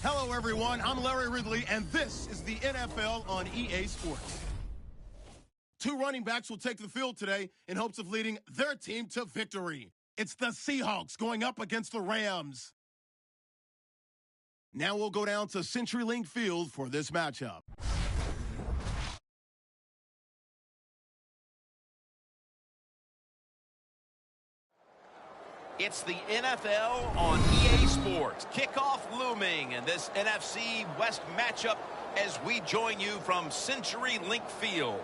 Hello, everyone. I'm Larry Ridley, and this is the NFL on EA Sports. Two running backs will take the field today in hopes of leading their team to victory. It's the Seahawks going up against the Rams. Now we'll go down to CenturyLink Field for this matchup. It's the NFL on EA Sports. Kickoff looming in this NFC West matchup as we join you from CenturyLink Field.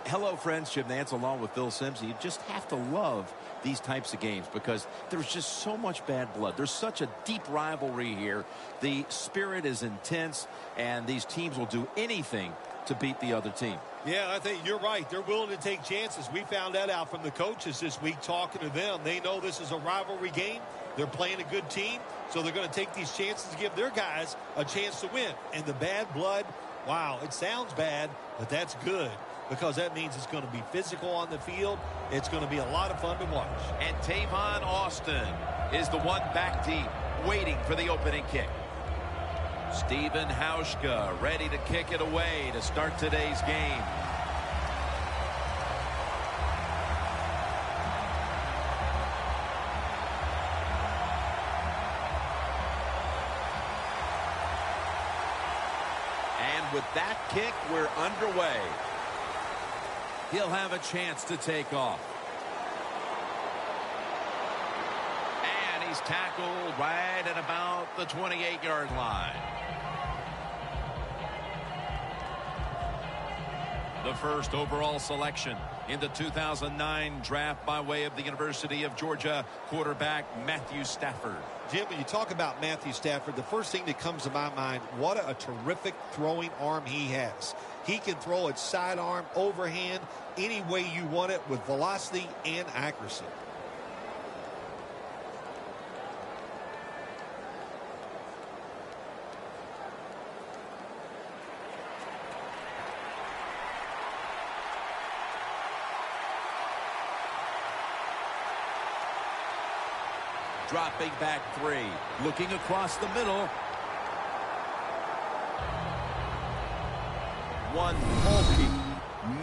Hello, friends. Jim Nance along with Phil Simms. You just have to love these types of games because there's just so much bad blood. There's such a deep rivalry here. The spirit is intense, and these teams will do anything to beat the other team. Yeah, I think you're right. They're willing to take chances. We found that out from the coaches this week talking to them. They know this is a rivalry game. They're playing a good team, so they're going to take these chances to give their guys a chance to win. And the bad blood, wow, it sounds bad, but that's good because that means it's going to be physical on the field. It's going to be a lot of fun to watch. And Tavon Austin is the one back deep waiting for the opening kick. Steven Hauschka ready to kick it away to start today's game. And with that kick, we're underway. He'll have a chance to take off. And he's tackled right at about the 28-yard line. The first overall selection in the 2009 draft by way of the University of Georgia quarterback Matthew Stafford. Jim, when you talk about Matthew Stafford, the first thing that comes to my mind, what a terrific throwing arm he has. He can throw it sidearm, overhand, any way you want it with velocity and accuracy. Dropping back three. Looking across the middle. One bulky,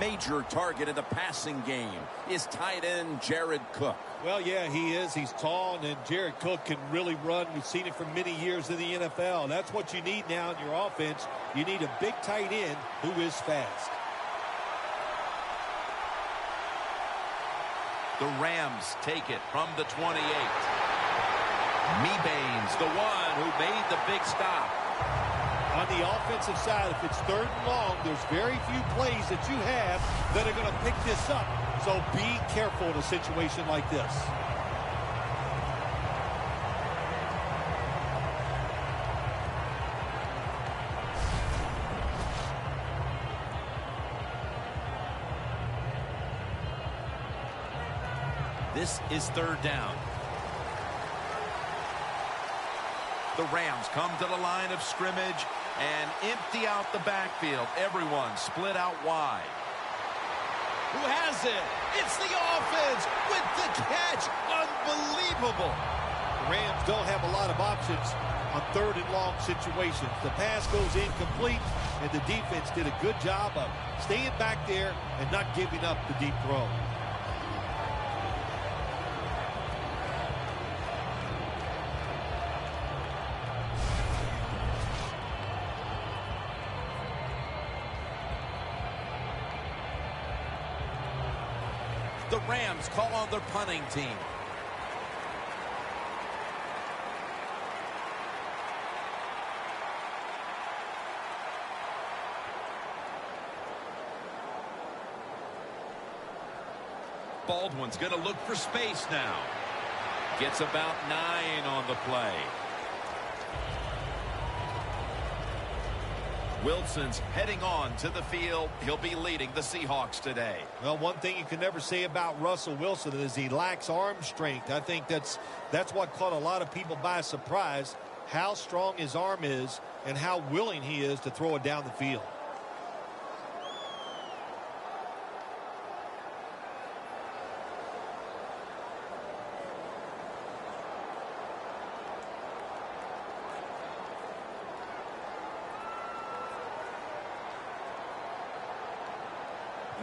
major target in the passing game is tight end Jared Cook. Well, yeah, he is. He's tall, and Jared Cook can really run. We've seen it for many years in the NFL. That's what you need now in your offense. You need a big tight end who is fast. The Rams take it from the 28. Mebane's the one who made the big stop. On the offensive side, if it's third and long, there's very few plays that you have that are going to pick this up. So be careful in a situation like this. This is third down. The Rams come to the line of scrimmage and empty out the backfield. Everyone split out wide. Who has it? It's the offense with the catch. Unbelievable. The Rams don't have a lot of options on third and long situations. The pass goes incomplete, and the defense did a good job of staying back there and not giving up the deep throw. The Rams call on their punting team. Baldwin's going to look for space now. Gets about 9 on the play. Wilson's heading on to the field. He'll be leading the Seahawks today. Well, one thing you can never say about Russell Wilson is he lacks arm strength. I think that's what caught a lot of people by surprise, how strong his arm is and how willing he is to throw it down the field.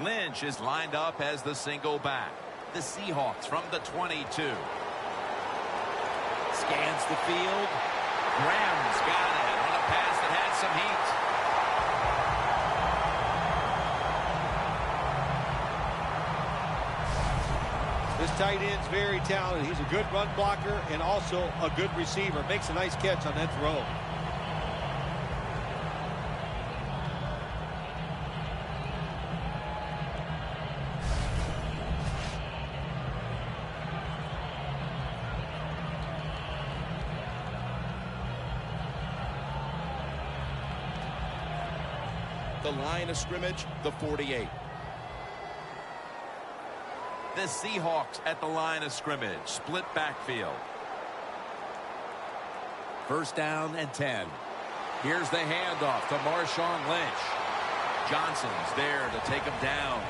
Lynch is lined up as the single back. The Seahawks from the 22. Scans the field. Graham's got it on a pass that had some heat. This tight end's very talented. He's a good run blocker and also a good receiver. Makes a nice catch on that throw. The line of scrimmage, the 48. The Seahawks at the line of scrimmage. Split backfield. First down and 10. Here's the handoff to Marshawn Lynch. Johnson's there to take him down.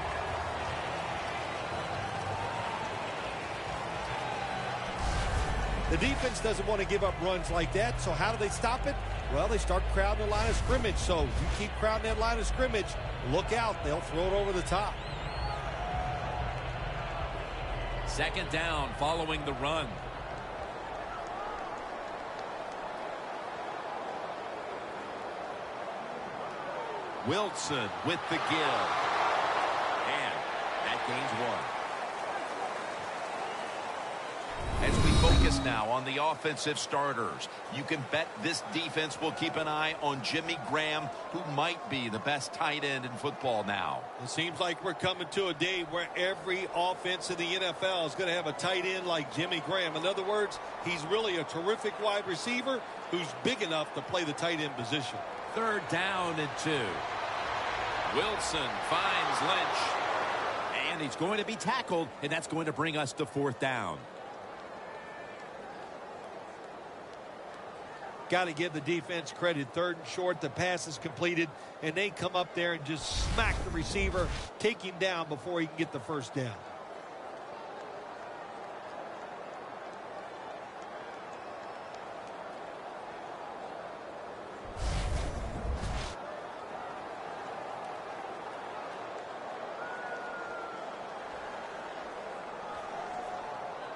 The defense doesn't want to give up runs like that, so how do they stop it? Well, they start crowding the line of scrimmage. So if you keep crowding that line of scrimmage, look out. They'll throw it over the top. Second down following the run. Wilson with the give. And that gains 1. As we focus now on the offensive starters, you can bet this defense will keep an eye on Jimmy Graham, who might be the best tight end in football now. It seems like we're coming to a day where every offense in the NFL is going to have a tight end like Jimmy Graham. In other words, he's really a terrific wide receiver who's big enough to play the tight end position. Third down and 2. Wilson finds Lynch. And he's going to be tackled, and that's going to bring us to fourth down. Got to give the defense credit. Third and short, the pass is completed, and they come up there and just smack the receiver, take him down before he can get the first down.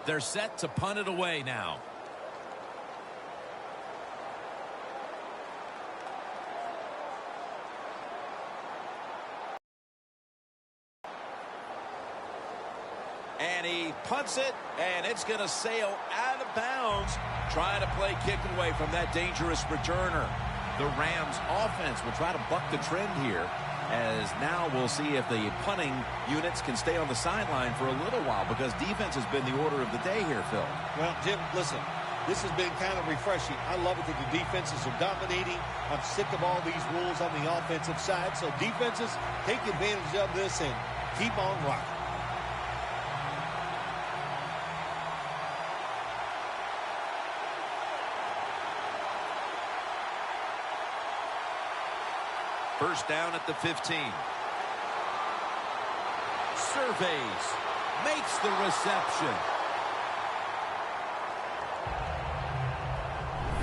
They're set to punt it away now. And he punts it, and it's going to sail out of bounds, trying to play kick away from that dangerous returner. The Rams offense will try to buck the trend here, as now we'll see if the punting units can stay on the sideline for a little while, because defense has been the order of the day here, Phil. Well, Jim, listen, this has been kind of refreshing. I love it that the defenses are dominating. I'm sick of all these rules on the offensive side, so defenses take advantage of this and keep on rocking. First down at the 15. Surveys, makes the reception.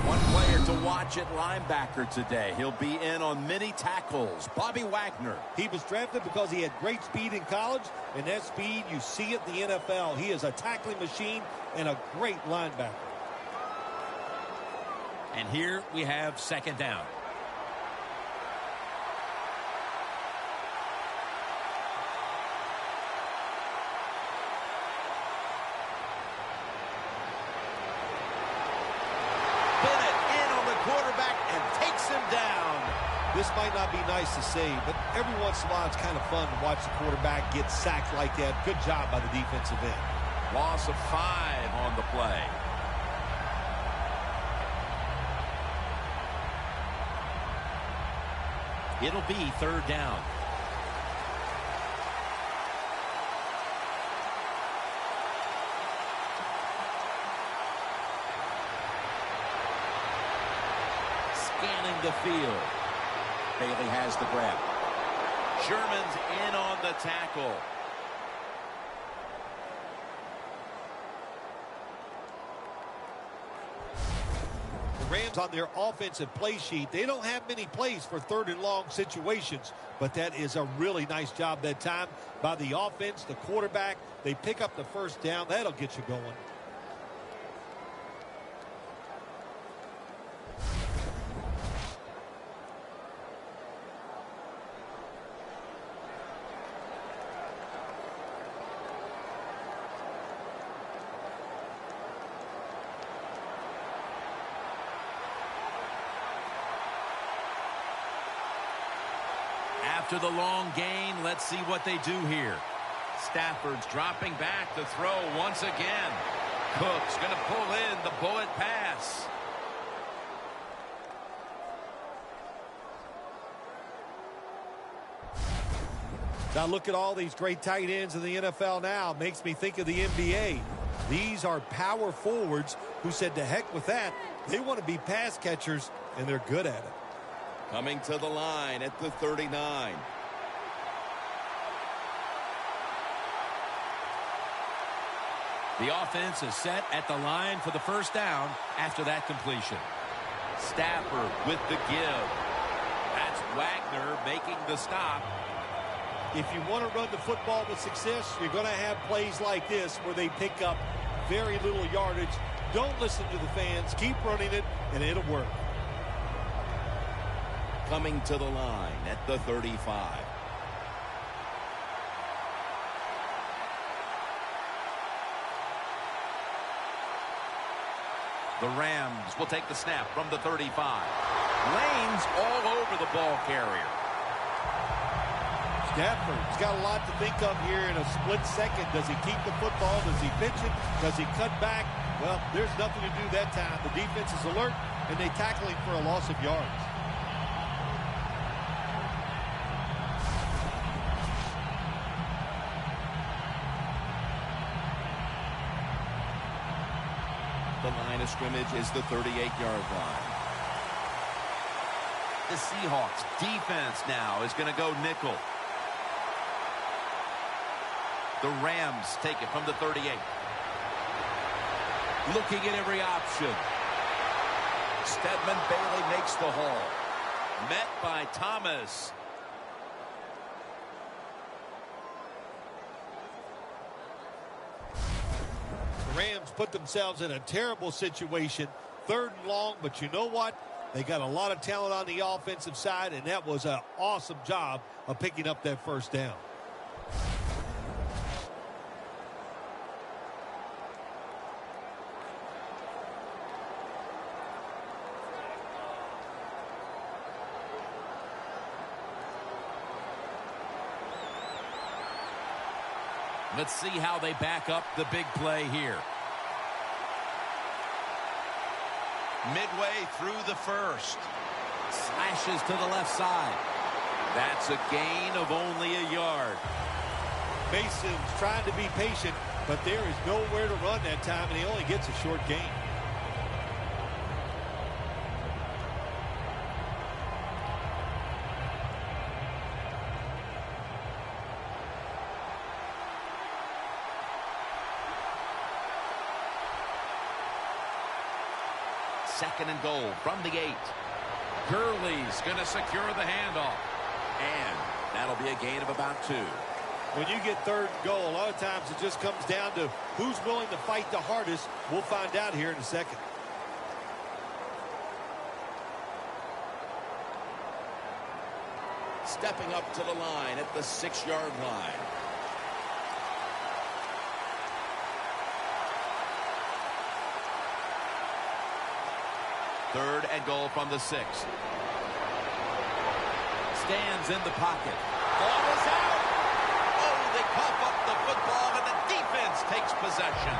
One player to watch at linebacker today. He'll be in on many tackles. Bobby Wagner. He was drafted because he had great speed in college, and that speed, you see it in the NFL. He is a tackling machine and a great linebacker. And here we have second down. This might not be nice to say, but every once in a while it's kind of fun to watch the quarterback get sacked like that. Good job by the defensive end. Loss of 5 on the play. It'll be third down. Scanning the field. Bailey has the grab. Sherman's in on the tackle. Rams on their offensive play sheet, they don't have many plays for 3rd and long situations, but that is a really nice job that time by the offense, the quarterback. They pick up the first down. That'll get you going. After the long gain, let's see what they do here. Stafford's dropping back to throw once again. Cook's going to pull in the bullet pass. Now look at all these great tight ends in the NFL now. Makes me think of the NBA. These are power forwards who said to heck with that. They want to be pass catchers, and they're good at it. Coming to the line at the 39. The offense is set at the line for the first down after that completion. Stafford with the give. That's Wagner making the stop. If you want to run the football with success, you're going to have plays like this where they pick up very little yardage. Don't listen to the fans. Keep running it, and it'll work. Coming to the line at the 35. The Rams will take the snap from the 35. Lanes all over the ball carrier. Stafford's got a lot to think of here in a split second. Does he keep the football? Does he pitch it? Does he cut back? Well, there's nothing to do that time. The defense is alert, and they tackle him for a loss of yards. The line of scrimmage is the 38-yard line. The Seahawks defense now is going to go nickel. The Rams take it from the 38. Looking at every option. Stedman Bailey makes the haul. Met by Thomas. The Rams put themselves in a terrible situation. 3rd and long, but you know what? They got a lot of talent on the offensive side, and that was an awesome job of picking up that first down. Let's see how they back up the big play here. Midway through the first. Slashes to the left side. That's a gain of only a yard. Mason's trying to be patient, but there is nowhere to run that time, and he only gets a short gain. Second and goal from the 8. Gurley's going to secure the handoff. And that'll be a gain of about 2. When you get 3rd and goal, a lot of times it just comes down to who's willing to fight the hardest. We'll find out here in a second. Stepping up to the line at the 6-yard line. Third and goal from the 6. Stands in the pocket. Ball is out. Oh, they cough up the football, and the defense takes possession.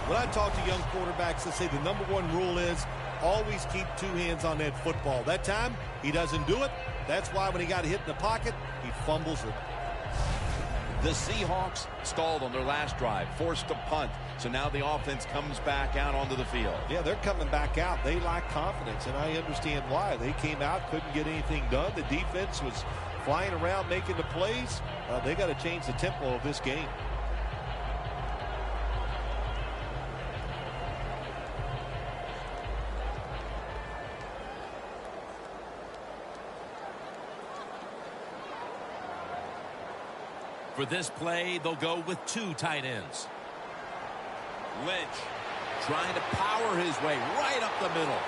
When I talk to young quarterbacks, I say the #1 rule is always keep 2 hands on that football. That time, he doesn't do it. That's why when he got hit in the pocket, he fumbles it. The Seahawks stalled on their last drive, forced to punt. So now the offense comes back out onto the field. Yeah, they're coming back out. They lack confidence, and I understand why. They came out, couldn't get anything done. The defense was flying around making the plays. They got to change the tempo of this game. For this play, they'll go with 2 tight ends. Lynch trying to power his way right up the middle.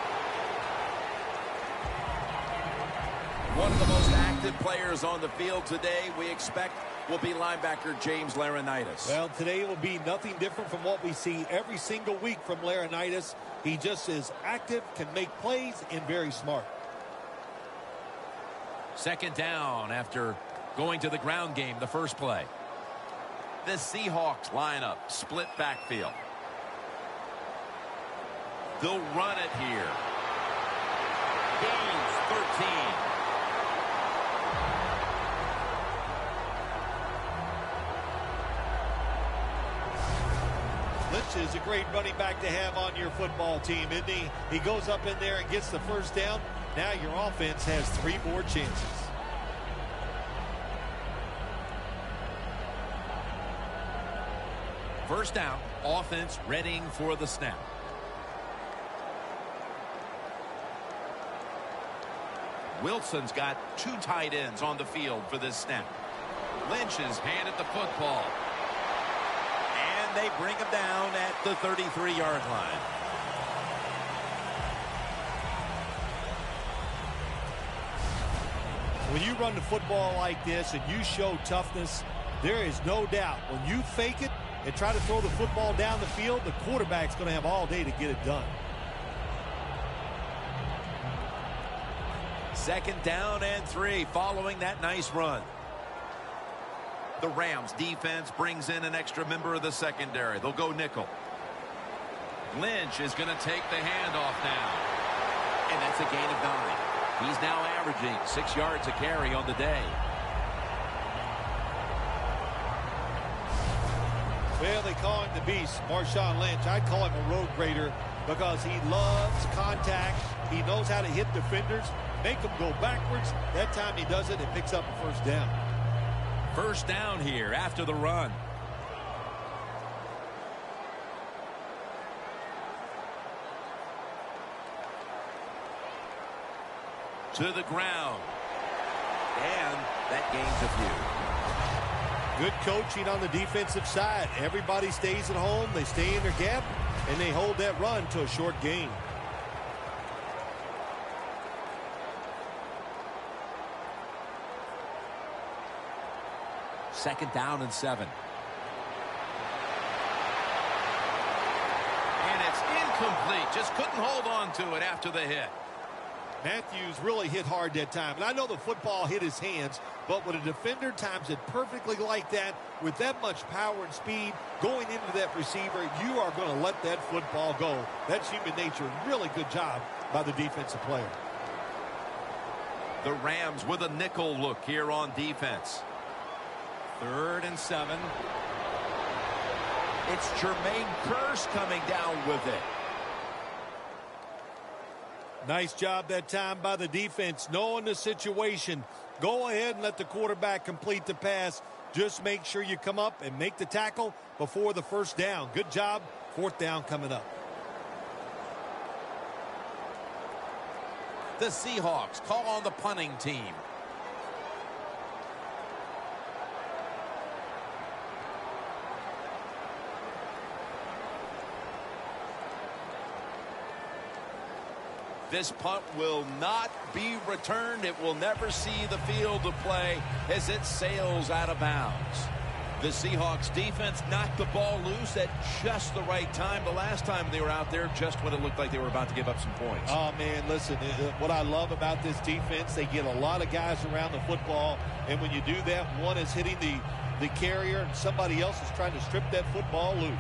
One of the most active players on the field today, we expect, will be linebacker James Laurinaitis. Well, today will be nothing different from what we see every single week from Laurinaitis. He just is active, can make plays, and very smart. Second down after going to the ground game the first play. The Seahawks lineup, split backfield. They'll run it here. Gains 13. Lynch is a great running back to have on your football team, isn't he? He goes up in there and gets the first down. Now your offense has 3 more chances. First down, offense readying for the snap. Wilson's got 2 tight ends on the field for this snap. Lynch is handed the football. And they bring him down at the 33-yard line. When you run the football like this and you show toughness, there is no doubt when you fake it and try to throw the football down the field, the quarterback's going to have all day to get it done. Second down and 3 following that nice run. The Rams defense brings in an extra member of the secondary. They'll go nickel. Lynch is going to take the handoff now. And that's a gain of 9. He's now averaging 6 yards a carry on the day. Well, they call him the beast, Marshawn Lynch. I'd call him a road grader because he loves contact. He knows how to hit defenders, make them go backwards. That time he does it and picks up a first down. First down here after the run. To the ground. And that gains a few. Good coaching on the defensive side. Everybody stays at home. They stay in their gap, and they hold that run to a short gain. Second down and 7. And it's incomplete. Just couldn't hold on to it after the hit. Matthews really hit hard that time. And I know the football hit his hands, but when a defender times it perfectly like that, with that much power and speed going into that receiver, you are going to let that football go. That's human nature. Really good job by the defensive player. The Rams with a nickel look here on defense. 3rd and 7. It's Jermaine Kearse coming down with it. Nice job that time by the defense, knowing the situation. Go ahead and let the quarterback complete the pass. Just make sure you come up and make the tackle before the first down. Good job. 4th down coming up. The Seahawks call on the punting team. This punt will not be returned. It will never see the field of play as it sails out of bounds. The Seahawks defense knocked the ball loose at just the right time. The last time they were out there, just when it looked like they were about to give up some points. Oh, man, listen, what I love about this defense, they get a lot of guys around the football, and when you do that, one is hitting the carrier, and somebody else is trying to strip that football loose.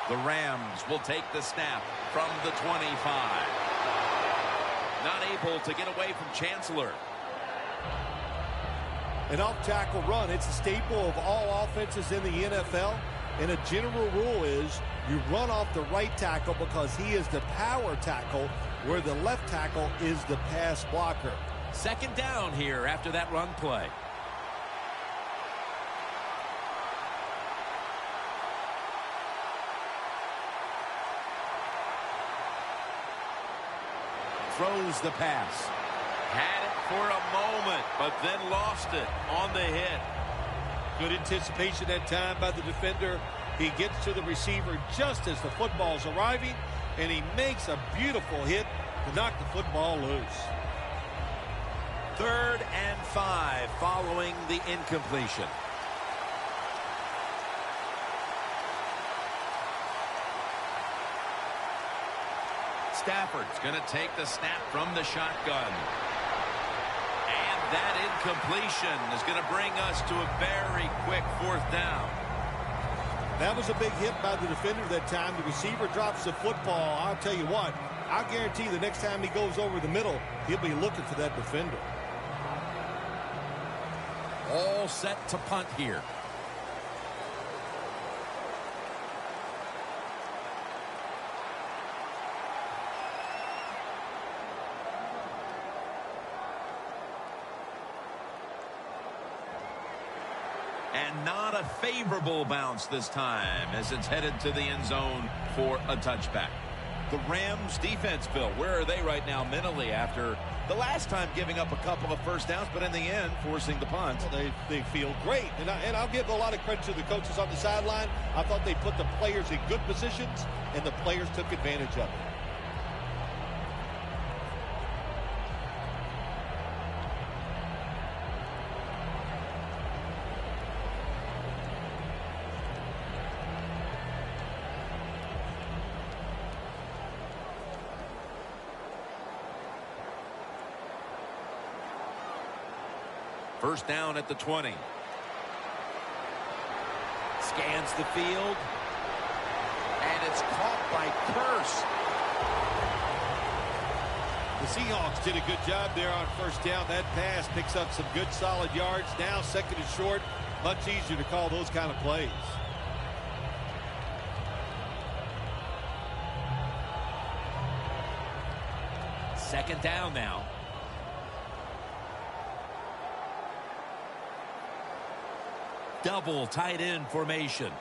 The Rams will take the snap from the 25. Not able to get away from Chancellor. An off-tackle run, it's a staple of all offenses in the NFL. And a general rule is you run off the right tackle because he is the power tackle, where the left tackle is the pass blocker. Second down here after that run play. Throws the pass. Had it for a moment, but then lost it on the hit. Good anticipation that time by the defender. He gets to the receiver just as the football's arriving, and he makes a beautiful hit to knock the football loose. 3rd and 5 following the incompletion. Stafford's going to take the snap from the shotgun. And that incompletion is going to bring us to a very quick 4th down. That was a big hit by the defender that time. The receiver drops the football. I'll tell you what, I guarantee the next time he goes over the middle, he'll be looking for that defender. All set to punt here. And not a favorable bounce this time as it's headed to the end zone for a touchback. The Rams defense, Phil, where are they right now mentally after the last time giving up a couple of first downs, but in the end forcing the punt? Well, they feel great. And I'll give a lot of credit to the coaches on the sideline. I thought they put the players in good positions, and the players took advantage of it. First down at the 20. Scans the field. And it's caught by Curse. The Seahawks did a good job there on first down. That pass picks up some good solid yards. Now 2nd and short. Much easier to call those kind of plays. Second down now. Double tight end formation.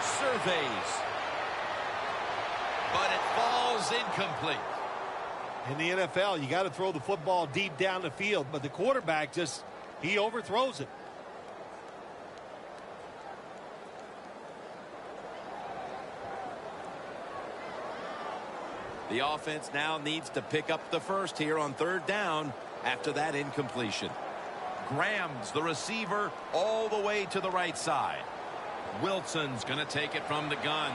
Surveys. But it falls incomplete. In the NFL, you got to throw the football deep down the field, but the quarterback he overthrows it. The offense now needs to pick up the first here on 3rd down after that incompletion. Graham's the receiver all the way to the right side. Wilson's going to take it from the gun.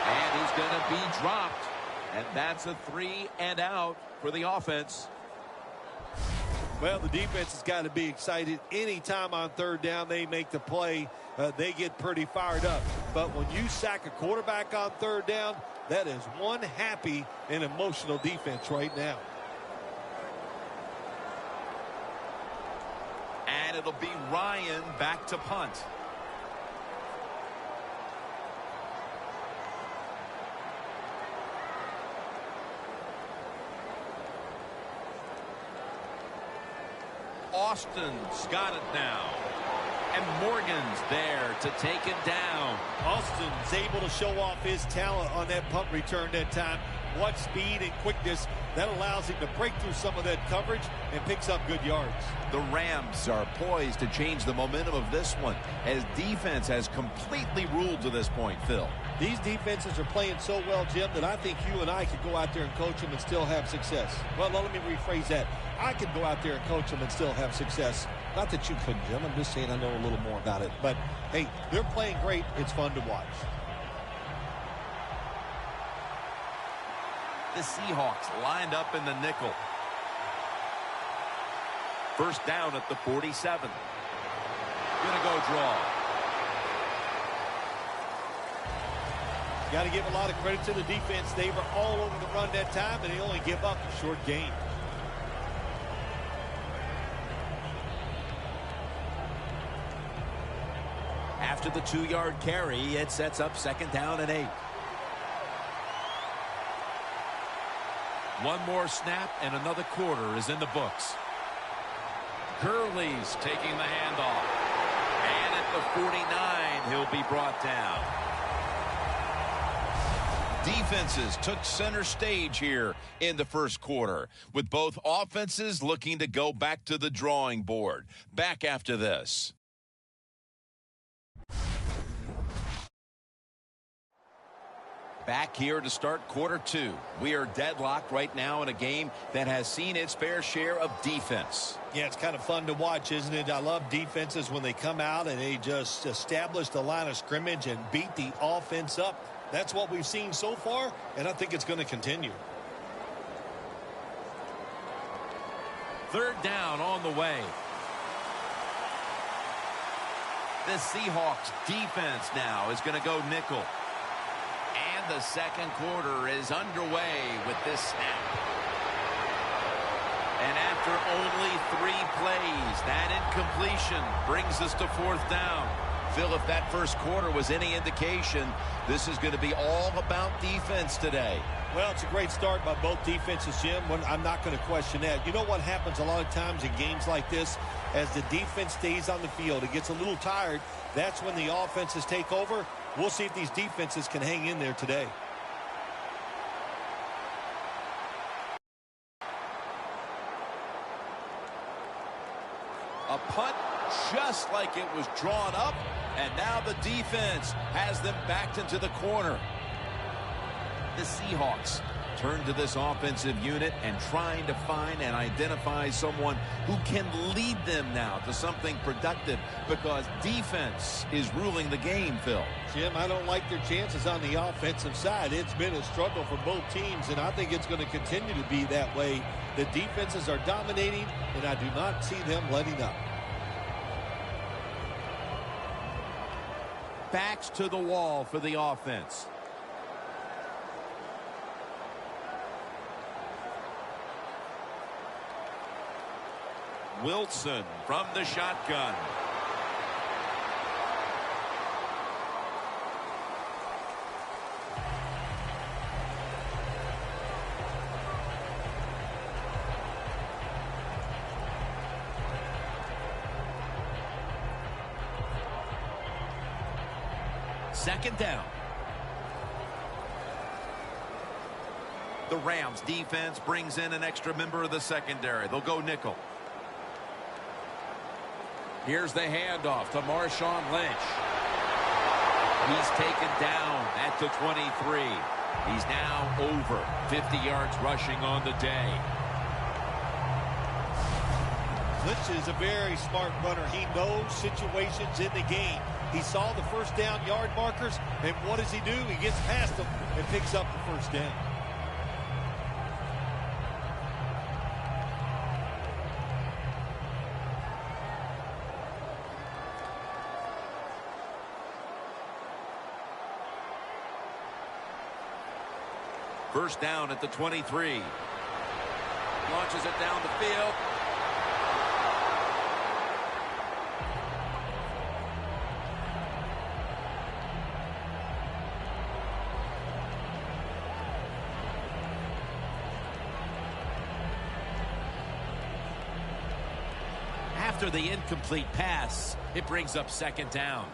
And he's going to be dropped. And that's a 3 and out for the offense. Well, the defense has got to be excited. Anytime on 3rd down they make the play, they get pretty fired up. But when you sack a quarterback on 3rd down, that is one happy and emotional defense right now. And it'll be Ryan back to punt. Austin's got it now. And Morgan's there to take it down. Austin's able to show off his talent on that punt return that time. What speed and quickness that allows him to break through some of that coverage and picks up good yards. The Rams are poised to change the momentum of this one as defense has completely ruled to this point, Phil. These defenses are playing so well, Jim, that I think you and I could go out there and coach them and still have success. Well, let me rephrase that. I could go out there and coach them and still have success. Not that you couldn't, Jim. I'm just saying I know a little more about it. But, hey, they're playing great. It's fun to watch. The Seahawks lined up in the nickel. First down at the 47. Gonna go draw. Got to give a lot of credit to the defense. They were all over the run that time, and they only give up a short gain. After the 2-yard carry, it sets up 2nd down and 8. One more snap and another quarter is in the books. Gurley's taking the handoff. And at the 49, he'll be brought down. Defenses took center stage here in the first quarter, with both offenses looking to go back to the drawing board. Back after this. Back here to start quarter 2. We are deadlocked right now in a game that has seen its fair share of defense. Yeah, it's kind of fun to watch, isn't it? I love defenses when they come out and they just establish the line of scrimmage and beat the offense up. That's what we've seen so far, and I think it's going to continue. 3rd down on the way. The Seahawks defense now is going to go nickel. And the second quarter is underway with this snap. And after only 3 plays, that incompletion brings us to 4th down. Phil, if that first quarter was any indication, this is going to be all about defense today. Well, it's a great start by both defenses, Jim. I'm not going to question that. You know what happens a lot of times in games like this? As the defense stays on the field, it gets a little tired. That's when the offenses take over. We'll see if these defenses can hang in there today. A punt just like it was drawn up, and now the defense has them backed into the corner. The Seahawks turn to this offensive unit and trying to find and identify someone who can lead them now to something productive, because defense is ruling the game, Phil. Jim, I don't like their chances on the offensive side. It's been a struggle for both teams, and I think it's going to continue to be that way. The defenses are dominating, and I do not see them letting up. Backs to the wall for the offense. Wilson from the shotgun. Second down. The Rams defense brings in an extra member of the secondary. They'll go nickel. Here's the handoff to Marshawn Lynch. He's taken down at the 23. He's now over 50 yards rushing on the day. Lynch is a very smart runner. He knows situations in the game. He saw the first down yard markers, and what does he do? He gets past them and picks up the first down. First down at the 23. Launches it down the field. After the incomplete pass, it brings up second down.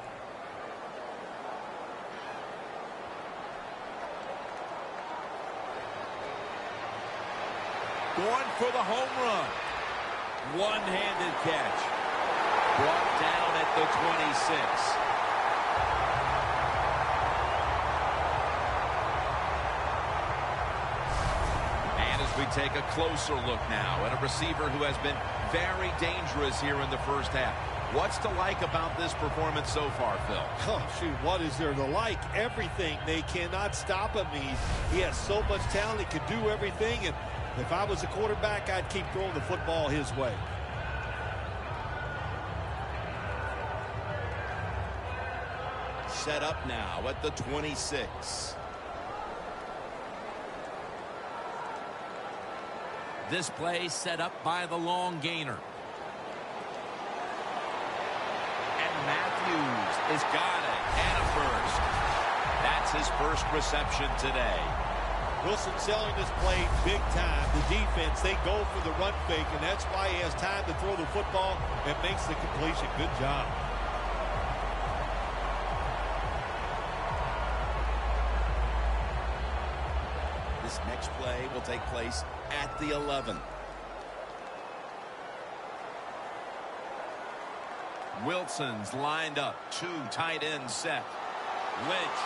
Going for the home run. One-handed catch. Brought down at the 26. And as we take a closer look now at a receiver who has been very dangerous here in the first half. What's to like about this performance so far, Phil? Oh, shoot, what is there to like? Everything. They cannot stop him. He has so much talent. He can do everything, and if I was a quarterback, I'd keep throwing the football his way. Set up now at the 26. This play set up by the long gainer. And Matthews has got it. And a first. That's his first reception today. Wilson selling this play big time. The defense, they go for the run fake, and that's why he has time to throw the football and makes the completion. Good job. This next play will take place at the 11. Wilson's lined up. 2 tight ends set. Lynch.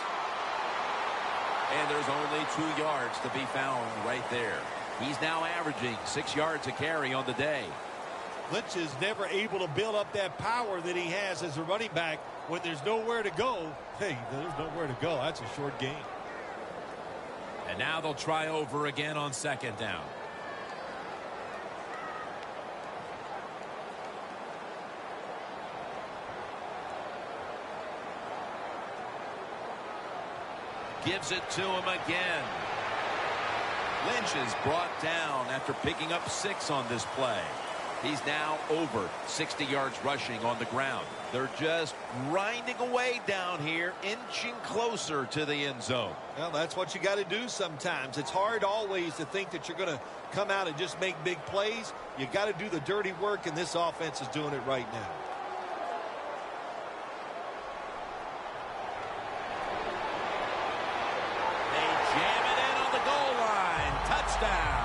And there's only 2 yards to be found right there. He's now averaging 6 yards a carry on the day. Lynch is never able to build up that power that he has as a running back when there's nowhere to go. Hey, there's nowhere to go. That's a short game. And now they'll try over again on 2nd down. Gives it to him again. Lynch is brought down after picking up 6 on this play. He's now over 60 yards rushing on the ground. They're just grinding away down here, inching closer to the end zone. Well, that's what you got to do sometimes. It's hard always to think that you're going to come out and just make big plays. You got to do the dirty work, and this offense is doing it right now. Touchdown.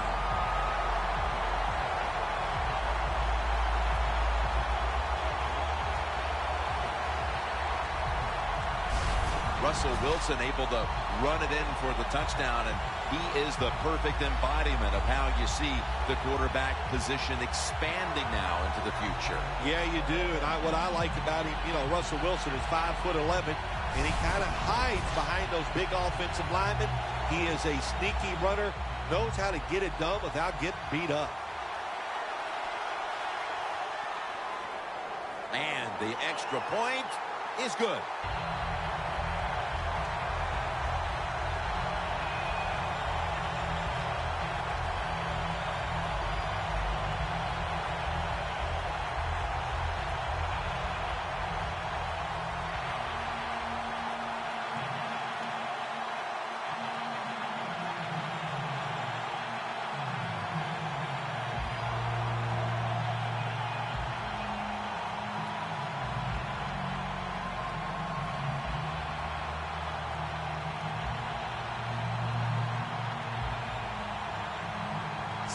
Russell Wilson able to run it in for the touchdown, and he is the perfect embodiment of how you see the quarterback position expanding now into the future. Yeah, you do. And what I like about him, Russell Wilson is 5'11", and he kind of hides behind those big offensive linemen. He is a sneaky runner, knows how to get it done without getting beat up. And the extra point is good.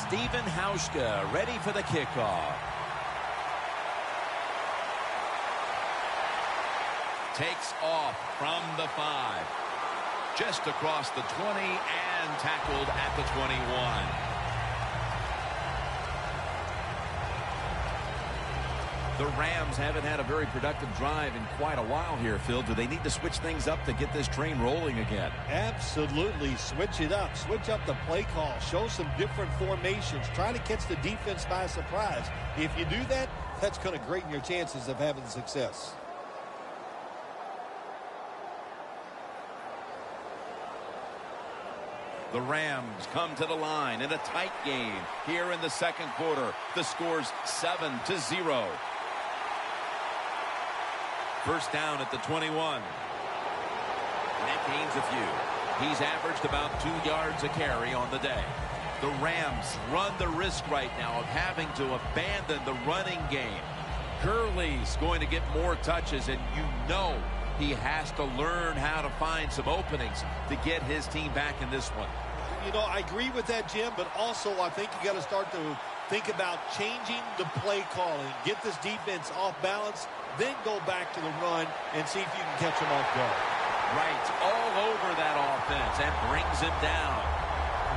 Stephen Hauschka ready for the kickoff. Takes off from the 5. Just across the 20 and tackled at the 21. The Rams haven't had a very productive drive in quite a while here, Phil. Do they need to switch things up to get this train rolling again? Absolutely. Switch it up. Switch up the play call. Show some different formations. Try to catch the defense by surprise. If you do that, that's going to greaten your chances of having success. The Rams come to the line in a tight game here in the second quarter. The score's 7-0. First down at the 21. That gains a few. He's averaged about 2 yards a carry on the day. The Rams run the risk right now of having to abandon the running game. Gurley's going to get more touches, and he has to learn how to find some openings to get his team back in this one. I agree with that, Jim, but also I think you got to start to think about changing the play calling. Get this defense off balance, then go back to the run and see if you can catch them off guard. Right, all over that offense and brings him down.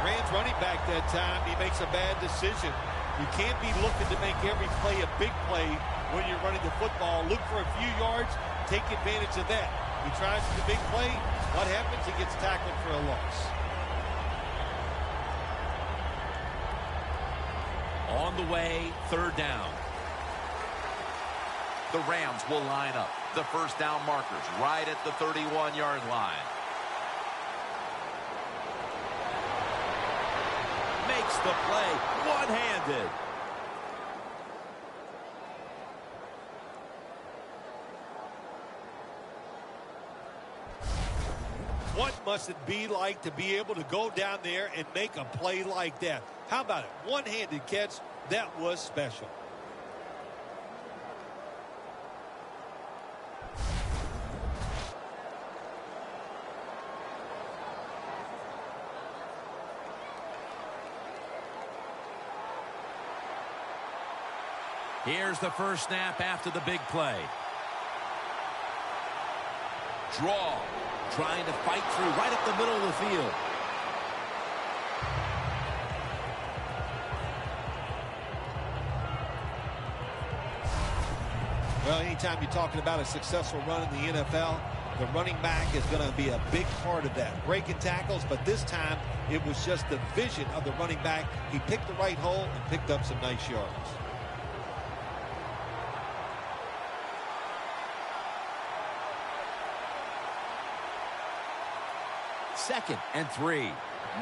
Rams running back that time, he makes a bad decision. You can't be looking to make every play a big play when you're running the football. Look for a few yards, take advantage of that. He tries for the big play. What happens? He gets tackled for a loss. On the way, third down. The Rams will line up. The first down markers right at the 31-yard line. Makes the play one-handed. What must it be like to be able to go down there and make a play like that? How about it? One-handed catch. That was special. Here's the first snap after the big play. Draw. Trying to fight through right up the middle of the field. Well, anytime you're talking about a successful run in the NFL, the running back is going to be a big part of that. Breaking tackles, but this time it was just the vision of the running back. He picked the right hole and picked up some nice yards. Second and 3.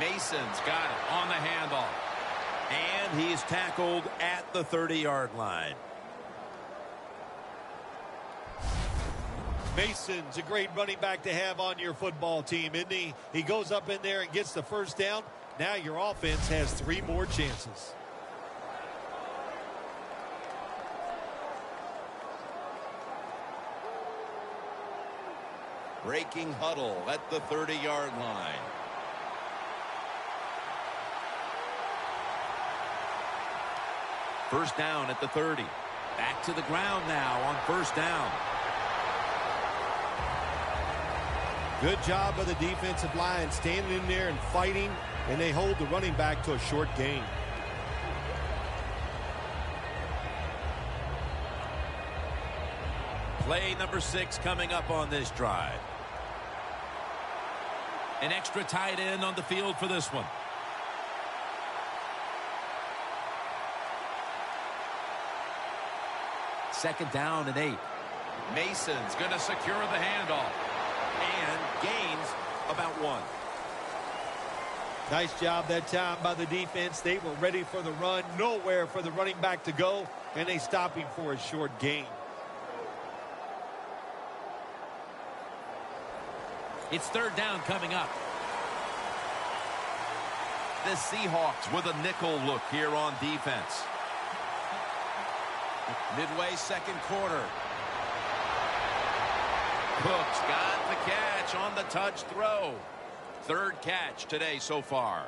Mason's got it on the handoff. And he's tackled at the 30-yard line. Mason's a great running back to have on your football team, isn't he? He goes up in there and gets the first down. Now your offense has 3 more chances. Breaking huddle at the 30-yard line. First down at the 30. Back to the ground now on first down. Good job by the defensive line standing in there and fighting, and they hold the running back to a short gain. Play number 6 coming up on this drive. An extra tight end on the field for this one. Second down and 8. Mason's going to secure the handoff. And gains about 1. Nice job that time by the defense. They were ready for the run. Nowhere for the running back to go, and they stop him for a short gain. It's third down coming up. The Seahawks with a nickel look here on defense. Midway second quarter. Cook's got the catch on the touch throw. Third catch today so far.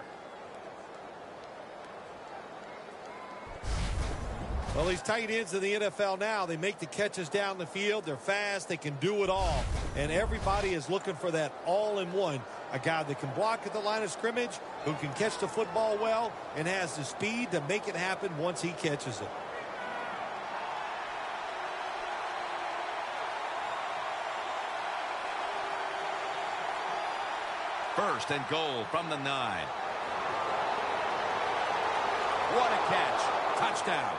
Well, these tight ends in the NFL now, they make the catches down the field. They're fast. They can do it all. And everybody is looking for that all-in-one. A guy that can block at the line of scrimmage, who can catch the football well, and has the speed to make it happen once he catches it. First and goal from the 9. What a catch. Touchdown.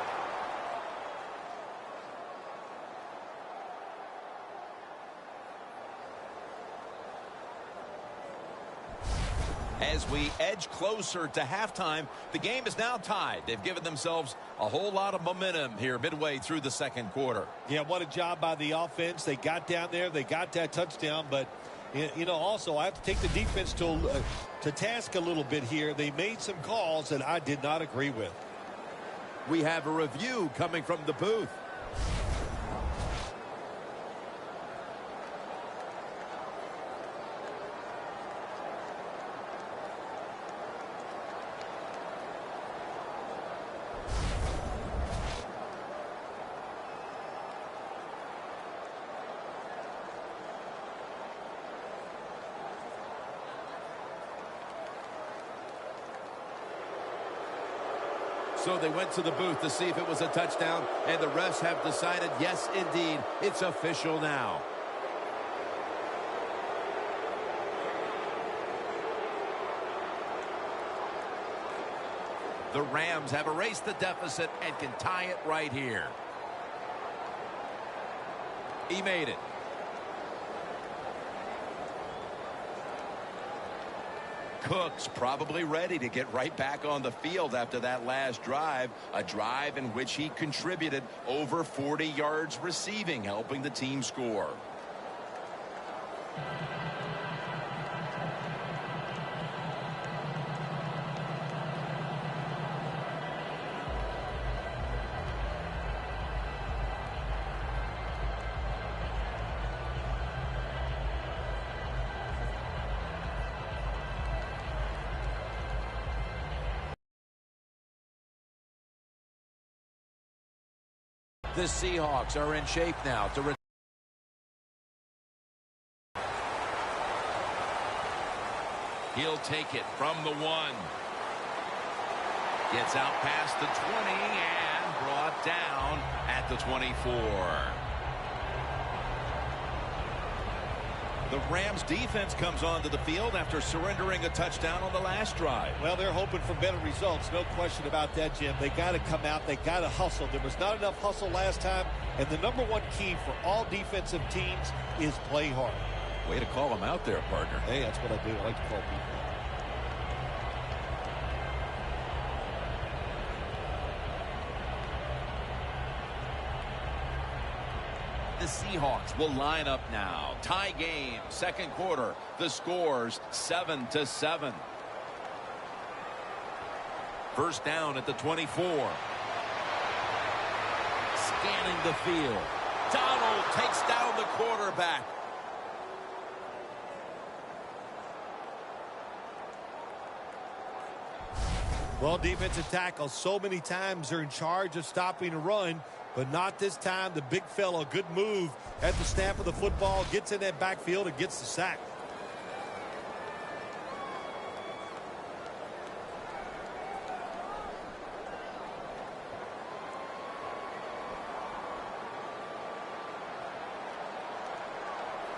As we edge closer to halftime, the game is now tied. They've given themselves a whole lot of momentum here midway through the second quarter. Yeah, what a job by the offense. They got down there. They got that touchdown. But, you know, also I have to take the defense to task a little bit here. They made some calls that I did not agree with. We have a review coming from the booth. So they went to the booth to see if it was a touchdown, and the refs have decided, yes, indeed, it's official now. The Rams have erased the deficit and can tie it right here. He made it. Cook's probably ready to get right back on the field after that last drive, a drive in which he contributed over 40 yards receiving, helping the team score. The Seahawks are in shape now to he'll take it from the 1. Gets out past the 20 and brought down at the 24. The Rams defense comes onto the field after surrendering a touchdown on the last drive. Well, they're hoping for better results. No question about that, Jim. They got to come out. They got to hustle. There was not enough hustle last time. And the #1 key for all defensive teams is play hard. Way to call him out there, partner. Hey, that's what I do. I like to call people. The Seahawks will line up now. Tie game, second quarter. The score's 7-7. First down at the 24. Scanning the field. Donald takes down the quarterback. Well, defensive tackles so many times are in charge of stopping a run, but not this time. The big fellow, good move at the snap of the football, gets in that backfield and gets the sack.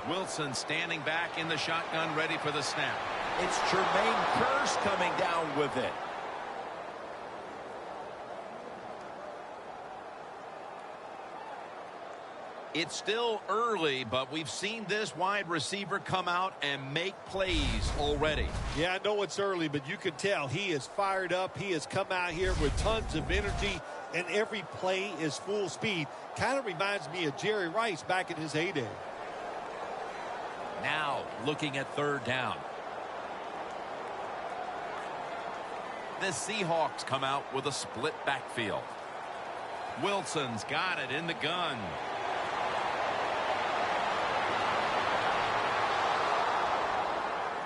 Wilson standing back in the shotgun, ready for the snap. It's Jermaine Kearse coming down with it. It's still early, but we've seen this wide receiver come out and make plays already. Yeah, I know it's early, but you can tell he is fired up. He has come out here with tons of energy, and every play is full speed. Kind of reminds me of Jerry Rice back in his heyday. Now looking at third down. The Seahawks come out with a split backfield. Wilson's got it in the gun.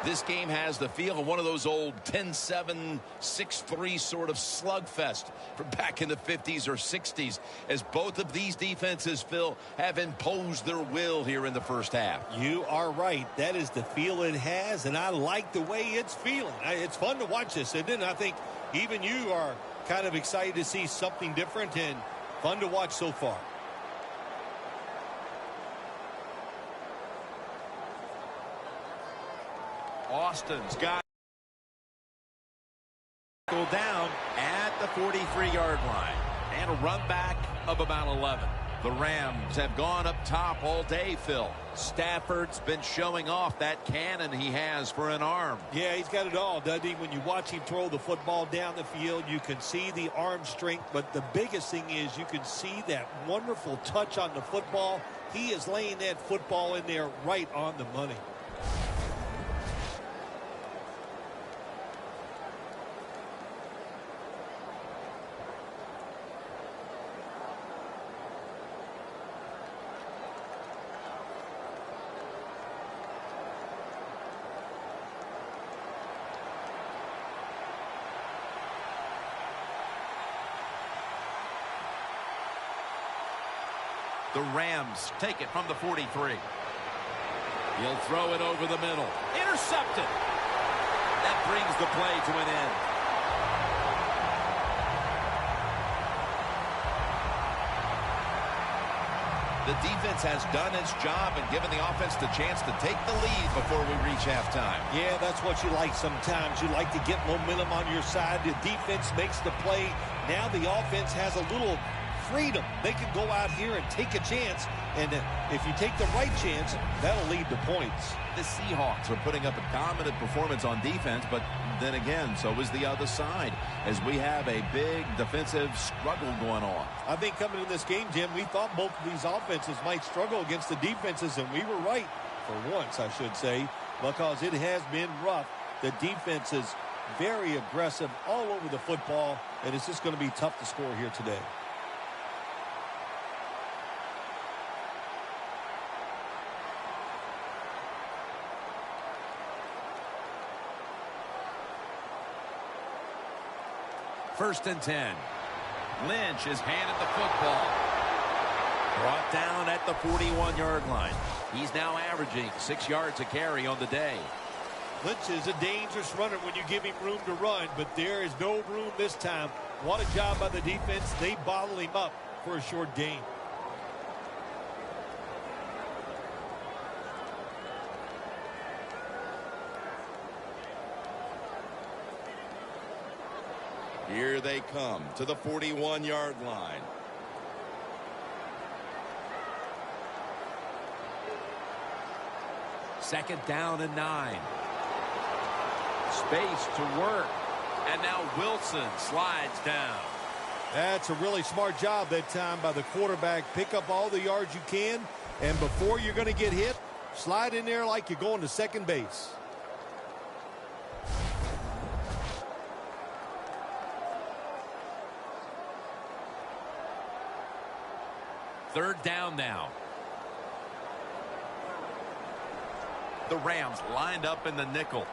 This game has the feel of one of those old 10-7, 6-3 sort of slugfest from back in the 50s or 60s, as both of these defenses, Phil, have imposed their will here in the first half. You are right. That is the feel it has, and I like the way it's feeling. It's fun to watch this, isn't it? I think even you are kind of excited to see something different and fun to watch so far. Austin's got go down at the 43-yard line, and a run back of about 11. The Rams have gone up top all day, Phil. Stafford's been showing off that cannon he has for an arm. Yeah, he's got it all, doesn't he? When you watch him throw the football down the field, you can see the arm strength, but the biggest thing is you can see that wonderful touch on the football. He is laying that football in there right on the money. The Rams take it from the 43. He'll throw it over the middle. Intercepted. That brings the play to an end. The defense has done its job and given the offense the chance to take the lead before we reach halftime. Yeah, that's what you like sometimes. You like to get momentum on your side. The defense makes the play. Now the offense has a little freedom. They can go out here and take a chance, and if you take the right chance, that'll lead to points. The Seahawks are putting up a dominant performance on defense, but then again, so is the other side, as we have a big defensive struggle going on. I think coming in this game, Jim, we thought both of these offenses might struggle against the defenses, and we were right, for once, I should say, because it has been rough. The defense is very aggressive all over the football, and it's just going to be tough to score here today. First and 10. Lynch is handed the football. Brought down at the 41-yard line. He's now averaging 6 yards a carry on the day. Lynch is a dangerous runner when you give him room to run, but there is no room this time. What a job by the defense. They bottle him up for a short gain. Here they come to the 41-yard line. Second down and 9. Space to work. And now Wilson slides down. That's a really smart job that time by the quarterback. Pick up all the yards you can, and before you're going to get hit, slide in there like you're going to second base. Third down now. The Rams lined up in the nickel.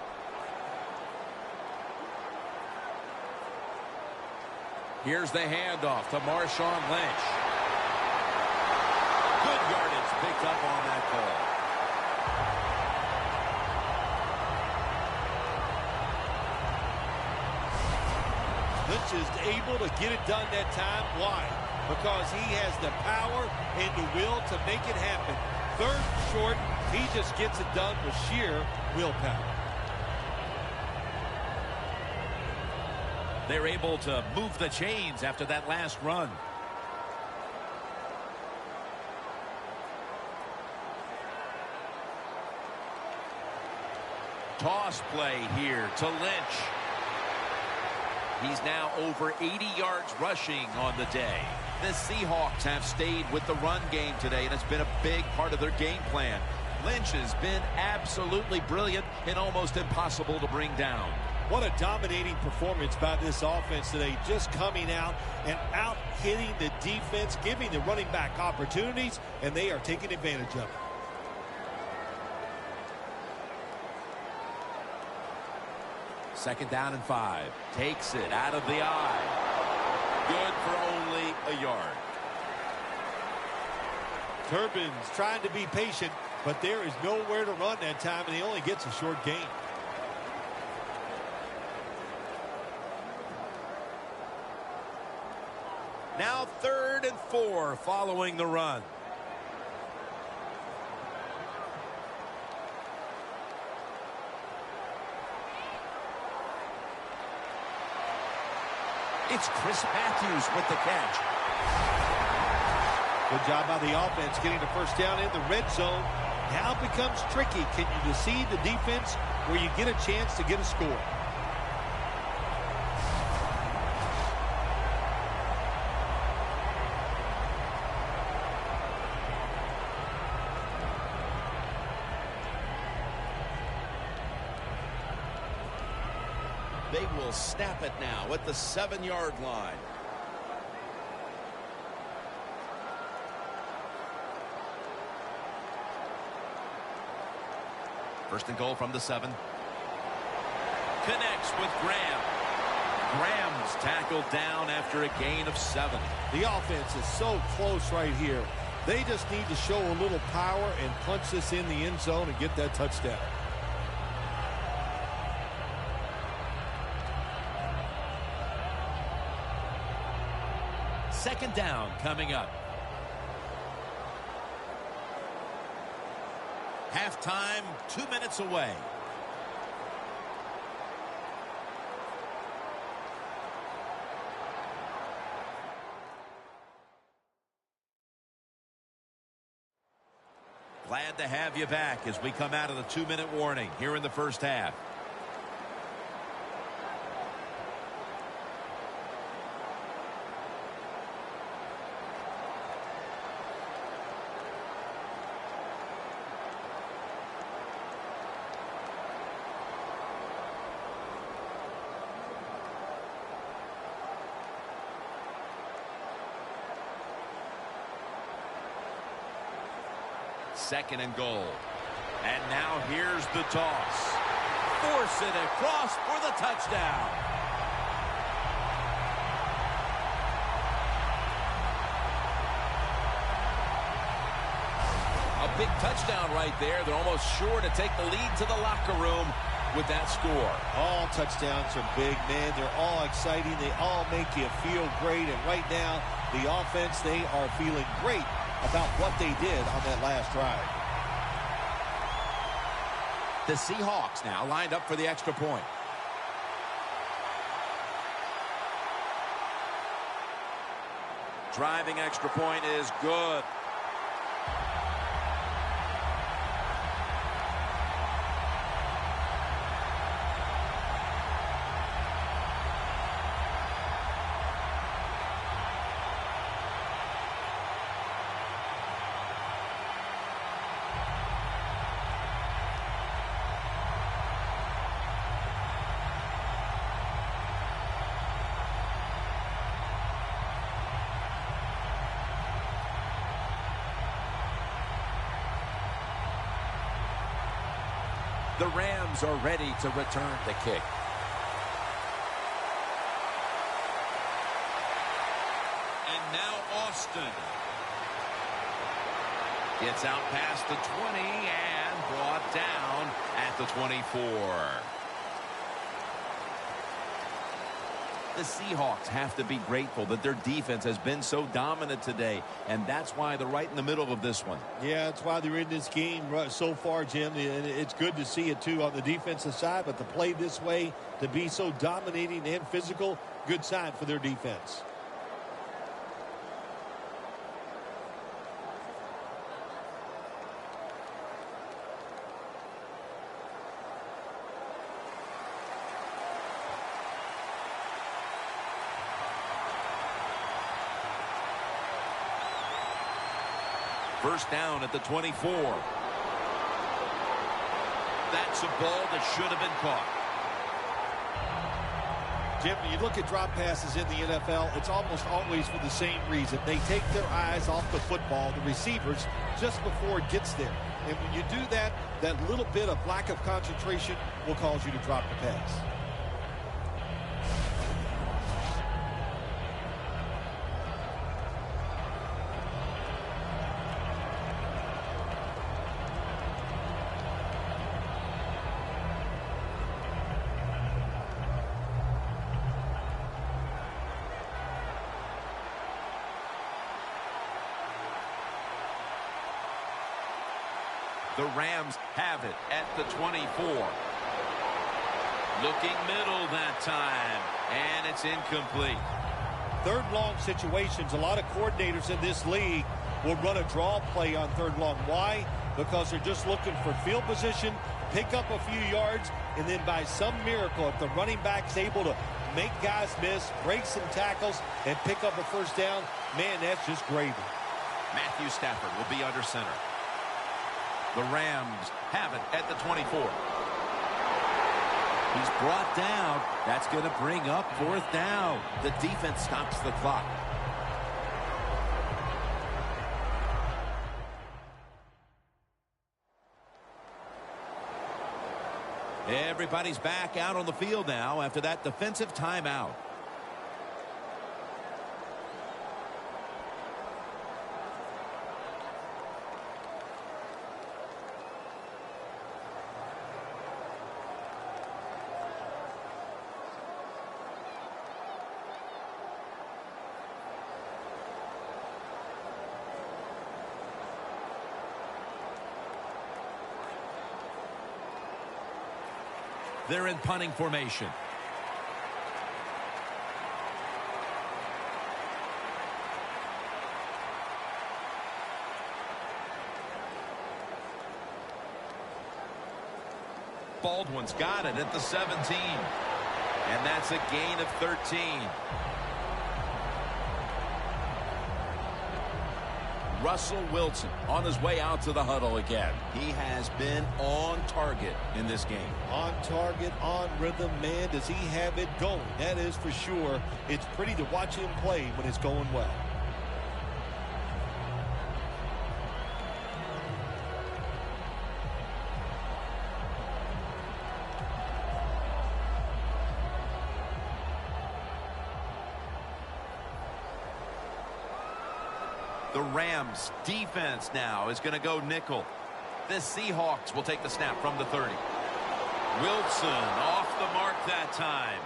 Here's the handoff to Marshawn Lynch. Good yardage picked up on that call. Lynch is able to get it done that time. Why? Because he has the power and the will to make it happen. Third and short, he just gets it done with sheer willpower. They're able to move the chains after that last run. Toss play here to Lynch. He's now over 80 yards rushing on the day. The Seahawks have stayed with the run game today, and it's been a big part of their game plan. Lynch has been absolutely brilliant and almost impossible to bring down. What a dominating performance by this offense today, just coming out and out-hitting the defense, giving the running back opportunities, and they are taking advantage of it. Second down and 5. Takes it out of the eye. Good for only a yard. Turbin's trying to be patient, but there is nowhere to run that time, and he only gets a short gain. Now 3rd and 4 following the run. It's Chris Matthews with the catch. Good job by the offense getting the first down in the red zone. Now it becomes tricky. Can you deceive the defense where you get a chance to get a score? They will snap it now at the 7-yard line. First and goal from the 7. Connects with Graham. Graham's tackled down after a gain of 7. The offense is so close right here. They just need to show a little power and punch this in the end zone and get that touchdown. Second down coming up. Halftime, 2 minutes away. Glad to have you back as we come out of the 2-minute warning here in the first half. Second and goal. And now here's the toss. Force it across for the touchdown. A big touchdown right there. They're almost sure to take the lead to the locker room with that score. All touchdowns are big, man. They're all exciting. They all make you feel great. And right now, the offense, they are feeling great about what they did on that last drive. The Seahawks now lined up for the extra point. Driving extra point is good. The Rams are ready to return the kick. And now Austin. Gets out past the 20 and brought down at the 24. The Seahawks have to be grateful that their defense has been so dominant today, and that's why they're right in the middle of this one. Yeah, that's why they're in this game so far, Jim. It's good to see it, too, on the defensive side, but to play this way, to be so dominating and physical, good sign for their defense. First down at the 24. That's a ball that should have been caught. Jim, when you look at drop passes in the NFL, it's almost always for the same reason. They take their eyes off the football, the receivers, just before it gets there. And when you do that, that little bit of lack of concentration will cause you to drop the pass. The Rams have it at the 24. Looking middle that time, and it's incomplete. Third long situations, a lot of coordinators in this league will run a draw play on third long. Why? Because they're just looking for field position, pick up a few yards, and then by some miracle, if the running back's able to make guys miss, break some tackles, and pick up a first down, man, that's just gravy. Matthew Stafford will be under center. The Rams have it at the 24. He's brought down. That's going to bring up fourth down. The defense stops the clock. Everybody's back out on the field now after that defensive timeout. They're in punting formation. Baldwin's got it at the 17. And that's a gain of 13. Russell Wilson on his way out to the huddle again. He has been on target in this game. On target, on rhythm, man, does he have it going. That is for sure. It's pretty to watch him play when it's going well. The Rams defense now is going to go nickel. The Seahawks will take the snap from the 30. Wilson off the mark that time.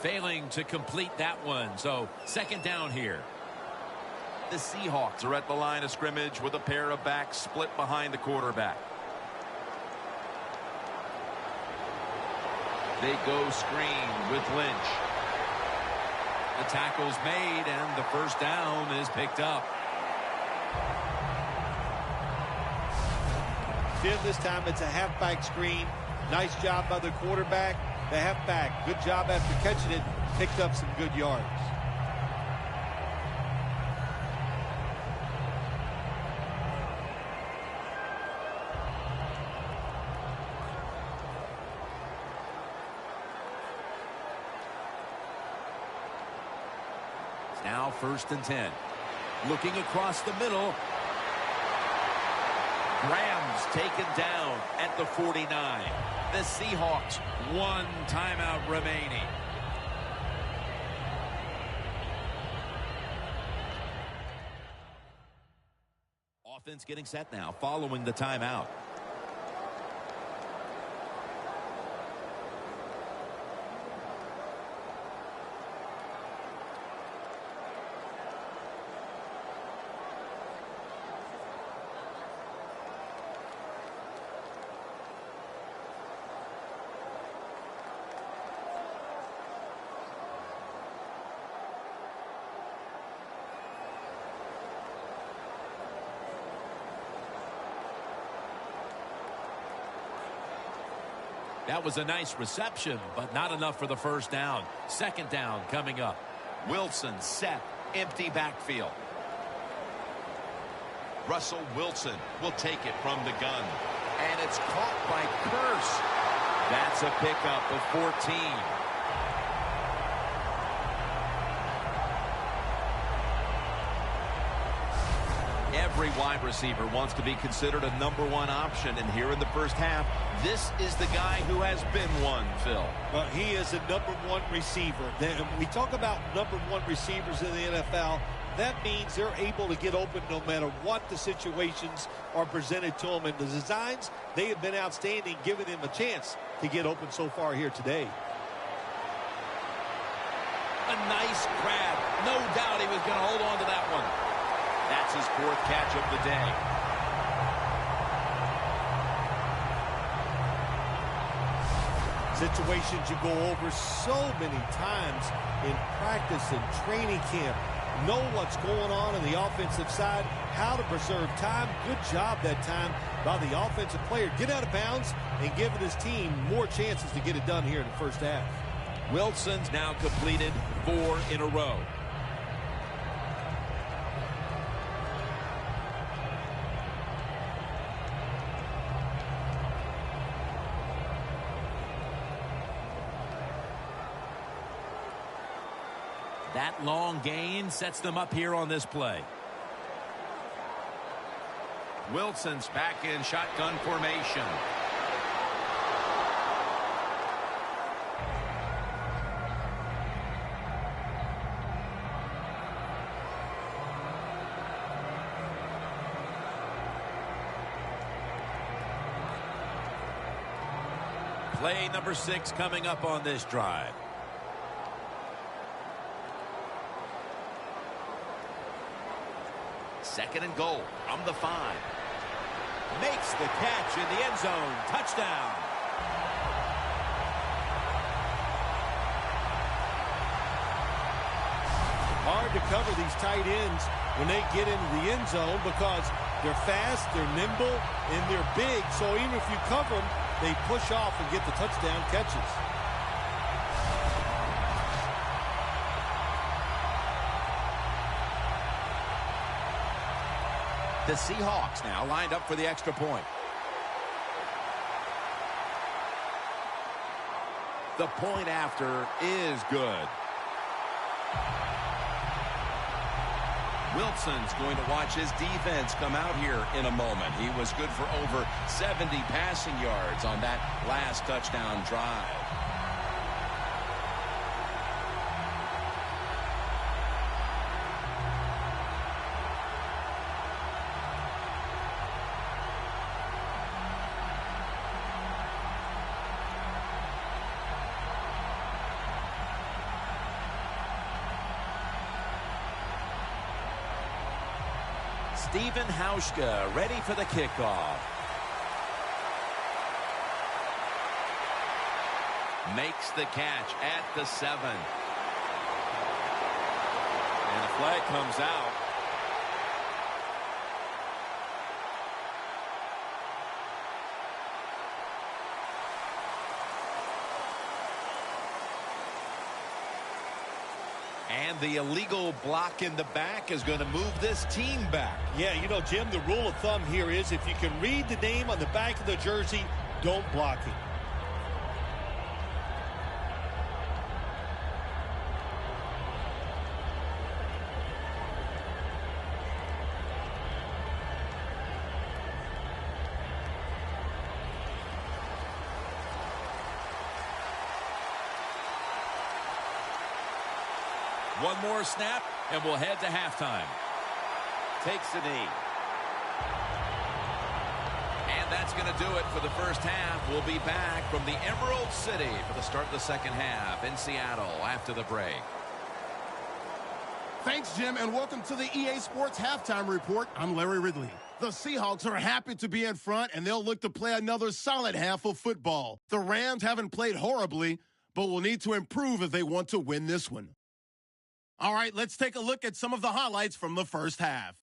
Failing to complete that one, so second down here. The Seahawks are at the line of scrimmage with a pair of backs split behind the quarterback. They go screen with Lynch. The tackle's made and the first down is picked up. Jim, this time it's a halfback screen. Nice job by the quarterback. The halfback, good job after catching it, picked up some good yards. Now 1st and 10. Looking across the middle. Rams taken down at the 49. The Seahawks, 1 timeout remaining. Offense getting set now following the timeout. That was a nice reception, but not enough for the first down. Second down coming up. Wilson set, empty backfield. Russell Wilson will take it from the gun. And it's caught by Curse. That's a pickup of 14. Every wide receiver wants to be considered a #1 option, and here in the first half, this is the guy who has been one, Phil. Well, he is a #1 receiver. We talk about #1 receivers in the NFL. That means they're able to get open no matter what the situations are presented to them. And the designs, they have been outstanding, giving him a chance to get open so far here today. A nice grab. No doubt he was going to hold on to that one. That's his 4th catch of the day. Situations you go over so many times in practice and training camp. Know what's going on the offensive side, how to preserve time. Good job that time by the offensive player. Get out of bounds and give his team more chances to get it done here in the first half. Wilson's now completed 4 in a row. That long gain sets them up here on this play. Wilson's back in shotgun formation. Play number 6 coming up on this drive. Second and goal from the 5. Makes the catch in the end zone. Touchdown. Hard to cover these tight ends when they get into the end zone because they're fast, they're nimble, and they're big. So even if you cover them, they push off and get the touchdown catches. The Seahawks now lined up for the extra point. The point after is good. Wilson's going to watch his defense come out here in a moment. He was good for over 70 passing yards on that last touchdown drive. Stephen Hauschka ready for the kickoff. Makes the catch at the 7. And a flag comes out. And the illegal block in the back is going to move this team back. Yeah, you know, Jim, the rule of thumb here is if you can read the name on the back of the jersey, don't block it. One more snap, and we'll head to halftime. Takes the knee. And that's going to do it for the first half. We'll be back from the Emerald City for the start of the second half in Seattle after the break. Thanks, Jim, and welcome to the EA Sports Halftime Report. I'm Larry Ridley. The Seahawks are happy to be in front, and they'll look to play another solid half of football. The Rams haven't played horribly, but will need to improve if they want to win this one. All right, let's take a look at some of the highlights from the first half.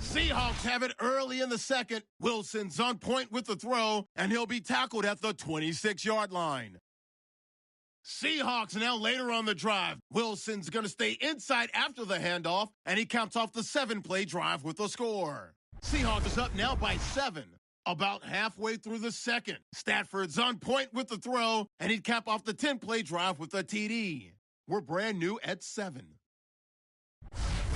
Seahawks have it early in the second. Wilson's on point with the throw, and he'll be tackled at the 26-yard line. Seahawks now later on the drive. Wilson's going to stay inside after the handoff, and he counts off the 7-play drive with a score. Seahawks is up now by 7. About halfway through the second, Stafford's on point with the throw, and he'd cap off the 10-play drive with a TD. We're brand new at 7.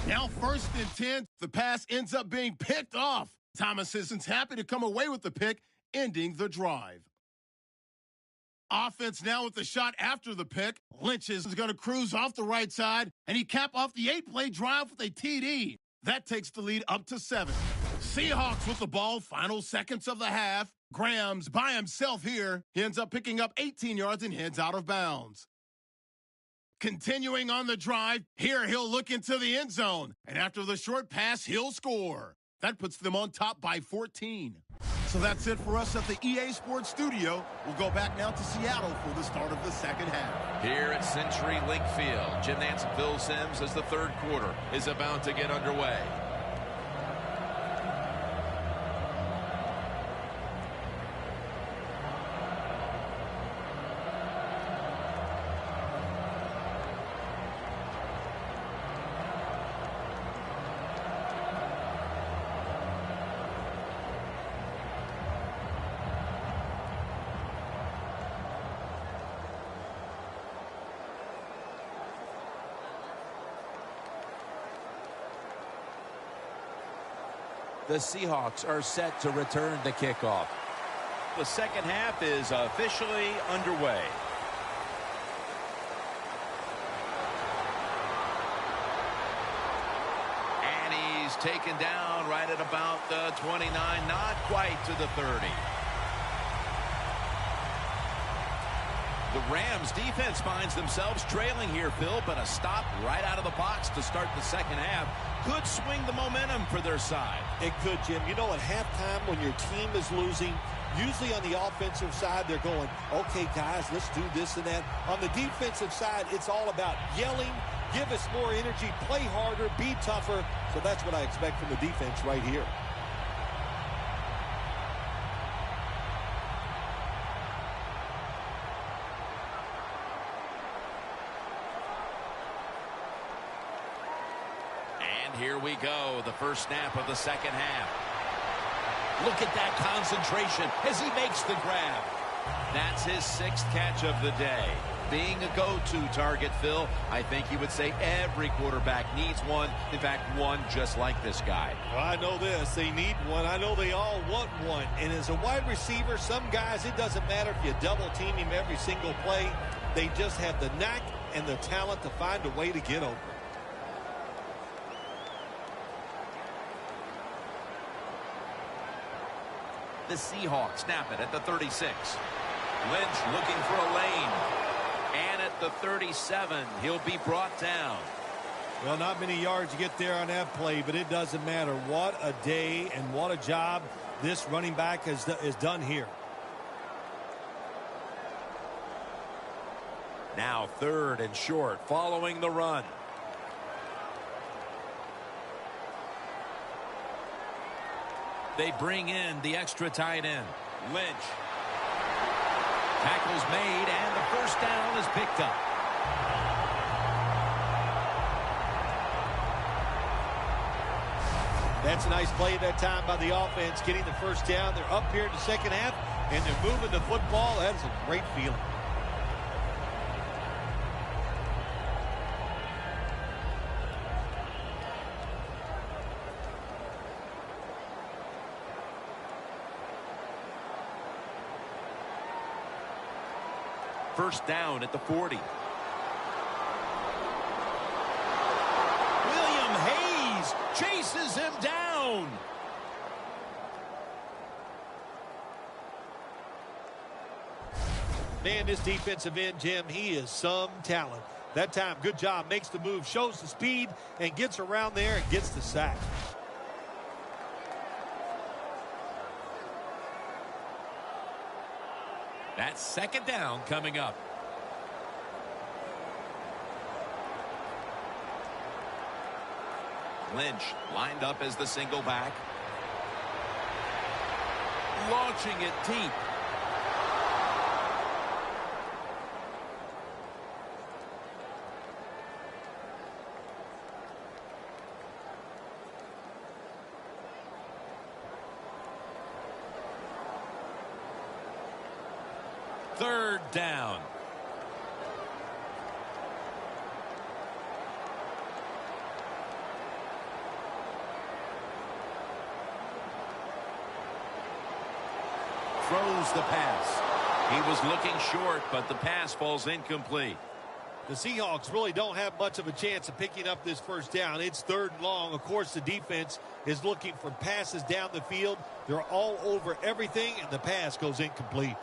Now 1st and 10, the pass ends up being picked off. Thomas isn't happy to come away with the pick, ending the drive. Offense now with the shot after the pick. Lynch is going to cruise off the right side, and he cap off the 8-play drive with a TD. That takes the lead up to 7. Seahawks with the ball, final seconds of the half. Graham's by himself here. He ends up picking up 18 yards and heads out of bounds. Continuing on the drive, here he'll look into the end zone. And after the short pass, he'll score. That puts them on top by 14. So that's it for us at the EA Sports Studio. We'll go back now to Seattle for the start of the second half. Here at CenturyLink Field, Jim Nantz and Phil Simms as the third quarter is about to get underway. The Seahawks are set to return the kickoff. The second half is officially underway. And he's taken down right at about the 29, not quite to the 30. The Rams defense finds themselves trailing here, Phil, but a stop right out of the box to start the second half could swing the momentum for their side. It could, Jim. You know, at halftime when your team is losing, usually on the offensive side, they're going, okay, guys, let's do this and that. On the defensive side, it's all about yelling, give us more energy, play harder, be tougher. So that's what I expect from the defense right here. Here we go, the first snap of the second half. Look at that concentration as he makes the grab. That's his 6th catch of the day. Being a go-to target, Phil, I think you would say every quarterback needs one. In fact, one just like this guy. Well, I know this. They need one. I know they all want one. And as a wide receiver, some guys, it doesn't matter if you double team him every single play. They just have the knack and the talent to find a way to get open. The Seahawks snap it at the 36. Lynch looking for a lane. And at the 37, he'll be brought down. Well, not many yards to get there on that play, but it doesn't matter. What a day and what a job this running back has done here. Now 3rd and short following the run. They bring in the extra tight end. Lynch. Tackle's made, and the first down is picked up. That's a nice play at that time by the offense, getting the first down. They're up here in the second half, and they're moving the football. That is a great feeling. First down at the 40. William Hayes chases him down. Man, this defensive end, Jim, he is some talent. That time, good job, makes the move, shows the speed, and gets around there and gets the sack. That's second down coming up. Lynch lined up as the single back. Launching it deep. Third down. Throws the pass. He was looking short, but the pass falls incomplete. The Seahawks really don't have much of a chance of picking up this first down. It's 3rd and long. Of course, the defense is looking for passes down the field. They're all over everything, and the pass goes incomplete.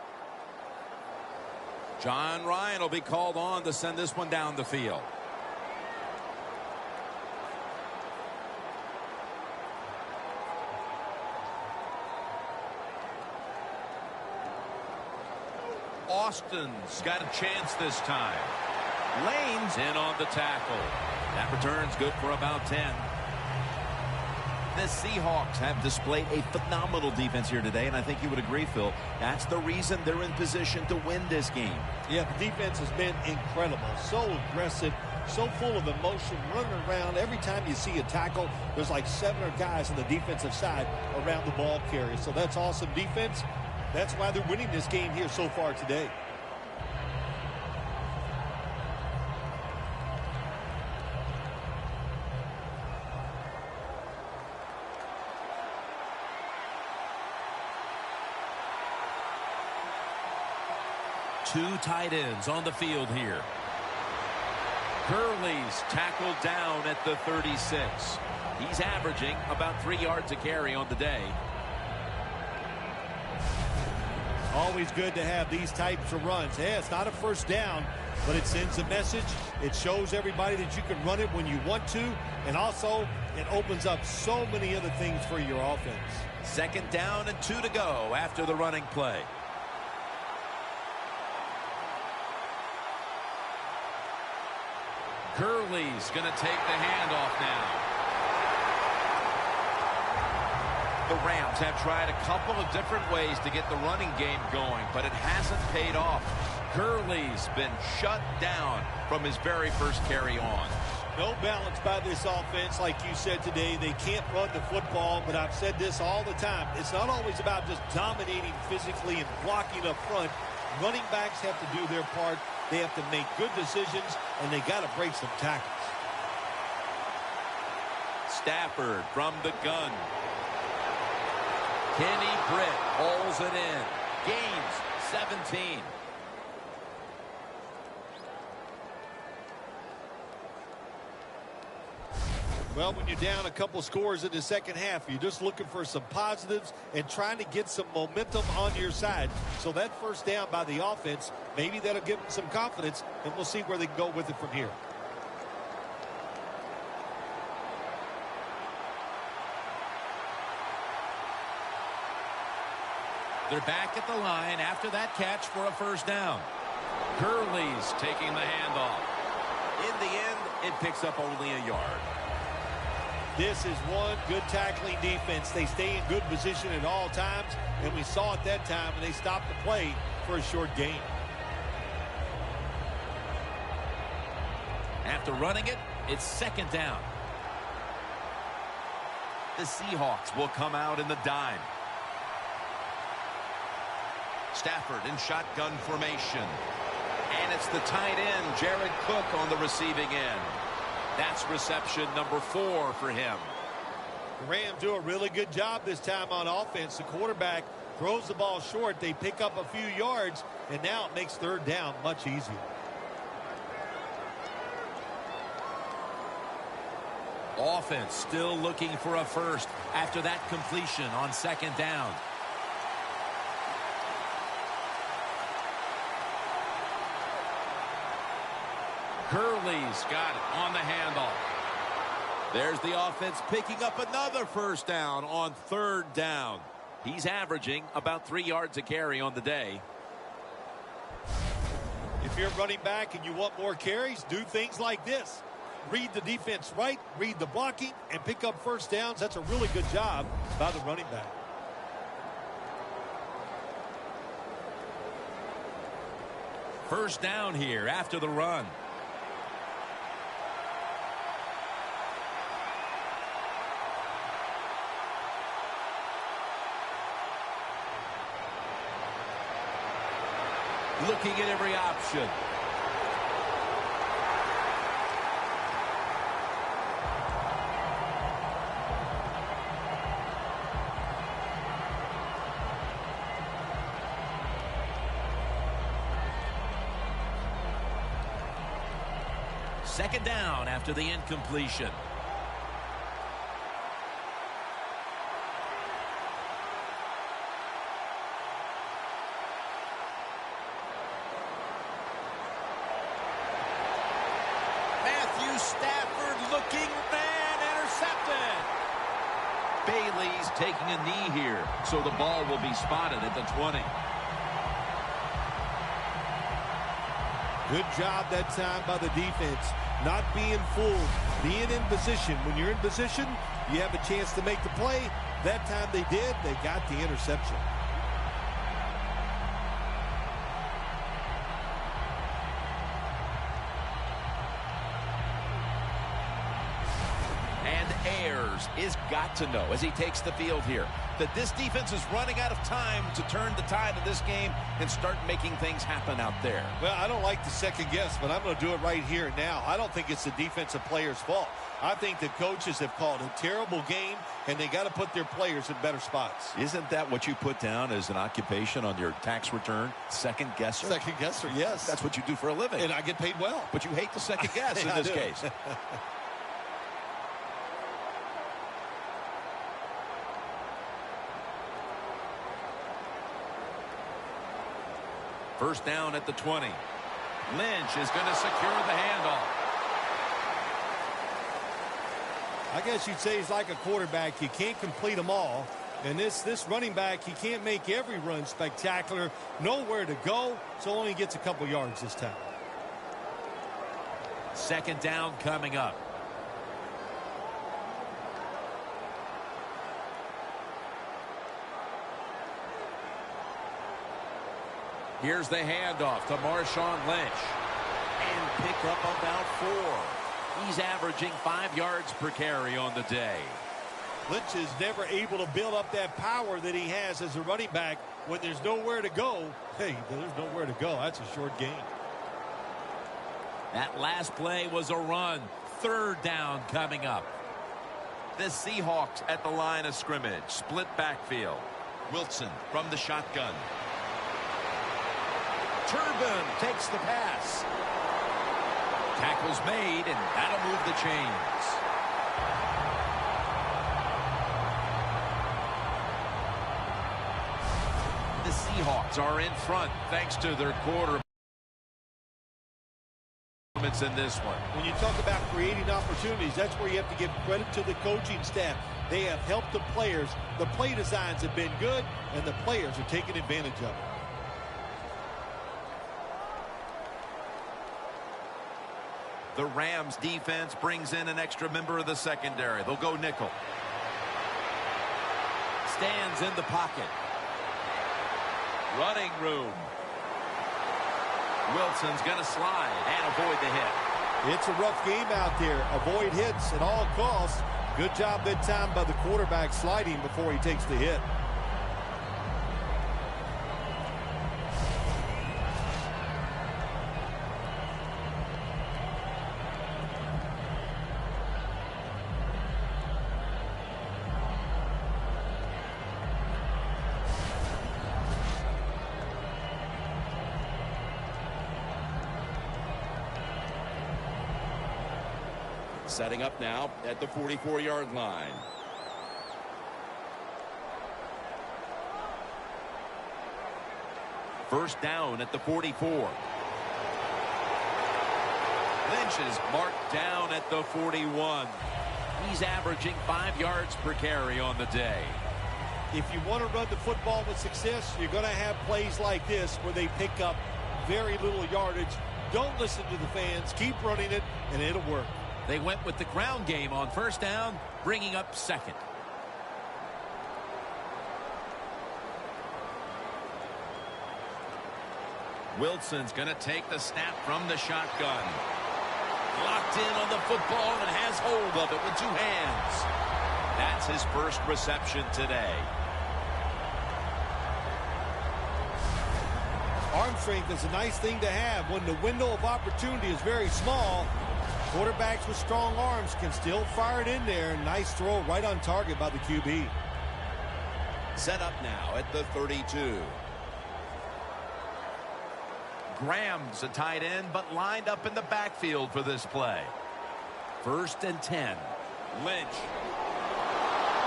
John Ryan will be called on to send this one down the field. Austin's got a chance this time. Lane's in on the tackle. That return's good for about 10. The Seahawks have displayed a phenomenal defense here today, and I think you would agree, Phil. That's the reason they're in position to win this game. Yeah, the defense has been incredible. So aggressive, so full of emotion, running around. Every time you see a tackle, there's like 7 guys on the defensive side around the ball carrier. So that's awesome defense. That's why they're winning this game here so far today. Two tight ends on the field here. Gurley's tackled down at the 36. He's averaging about 3 yards a carry on the day. Always good to have these types of runs. Yeah, it's not a first down, but it sends a message. It shows everybody that you can run it when you want to, and also it opens up so many other things for your offense. 2nd down and 2 to go after the running play. Gurley's going to take the handoff now. The Rams have tried a couple of different ways to get the running game going, but it hasn't paid off. Gurley's been shut down from his very first carry on. No balance by this offense, like you said today. They can't run the football, but I've said this all the time. It's not always about just dominating physically and blocking up front. Running backs have to do their part. They have to make good decisions, and they got to break some tackles. Stafford from the gun. Kenny Britt holds it in. Gains 17. Well, when you're down a couple scores in the second half, you're just looking for some positives and trying to get some momentum on your side. So that first down by the offense, maybe that'll give them some confidence, and we'll see where they can go with it from here. They're back at the line after that catch for a first down. Gurley's taking the handoff. In the end, it picks up only a yard. This is one good tackling defense. They stay in good position at all times, and we saw it that time, and they stopped the play for a short gain. After running it, it's 2nd down. The Seahawks will come out in the dime. Stafford in shotgun formation. And it's the tight end, Jared Cook, on the receiving end. That's reception number 4 for him. The Rams do a really good job this time on offense. The quarterback throws the ball short. They pick up a few yards, and now it makes 3rd down much easier. Offense still looking for a first after that completion on 2nd down. Gurley's got it on the handoff. There's the offense picking up another first down on 3rd down. He's averaging about 3 yards a carry on the day. If you're running back and you want more carries, do things like this. Read the defense right, read the blocking, and pick up first downs. That's a really good job by the running back. First down here after the run. Looking at every option. Second down after the incompletion. Stafford looking, man, intercepted. Bailey's taking a knee here, so the ball will be spotted at the 20. Good job that time by the defense. Not being fooled, being in position. When you're in position, you have a chance to make the play. That time they did. They got the interception. Is got to know as he takes the field here that this defense is running out of time to turn the tide of this game and start making things happen out there. Well, I don't like the second guess, but I'm going to do it right here and now. I don't think it's the defensive player's fault. I think the coaches have called a terrible game, and they got to put their players in better spots. Isn't that what you put down as an occupation on your tax return? Second guesser? Second guesser, yes. That's what you do for a living. And I get paid well. But you hate the second guess in this case. First down at the 20. Lynch is going to secure the handoff. I guess you'd say he's like a quarterback. You can't complete them all. And this running back, he can't make every run spectacular. Nowhere to go, so only gets a couple yards this time. Second down coming up. Here's the handoff to Marshawn Lynch. And pick up about 4. He's averaging 5 yards per carry on the day. Lynch is never able to build up that power that he has as a running back when there's nowhere to go. Hey, there's nowhere to go. That's a short gain. That last play was a run. Third down coming up. The Seahawks at the line of scrimmage. Split backfield. Wilson from the shotgun. Turbin takes the pass. Tackle's made, and that'll move the chains. The Seahawks are in front thanks to their quarterback in this one. When you talk about creating opportunities, that's where you have to give credit to the coaching staff. They have helped the players. The play designs have been good, and the players are taking advantage of it. The Rams defense brings in an extra member of the secondary. They'll go nickel. Stands in the pocket. Running room. Wilson's going to slide and avoid the hit. It's a rough game out there. Avoid hits at all costs. Good job that time by the quarterback sliding before he takes the hit. Setting up now at the 44-yard line. First down at the 44. Lynch is marked down at the 41. He's averaging 5 yards per carry on the day. If you want to run the football with success, you're going to have plays like this where they pick up very little yardage. Don't listen to the fans. Keep running it, and it'll work. They went with the ground game on first down, bringing up second. Wilson's going to take the snap from the shotgun. Locked in on the football and has hold of it with 2 hands. That's his first reception today. Arm strength is a nice thing to have when the window of opportunity is very small. Quarterbacks with strong arms can still fire it in there. Nice throw right on target by the QB. Set up now at the 32. Graham's a tight end, but lined up in the backfield for this play. First and 10. Lynch.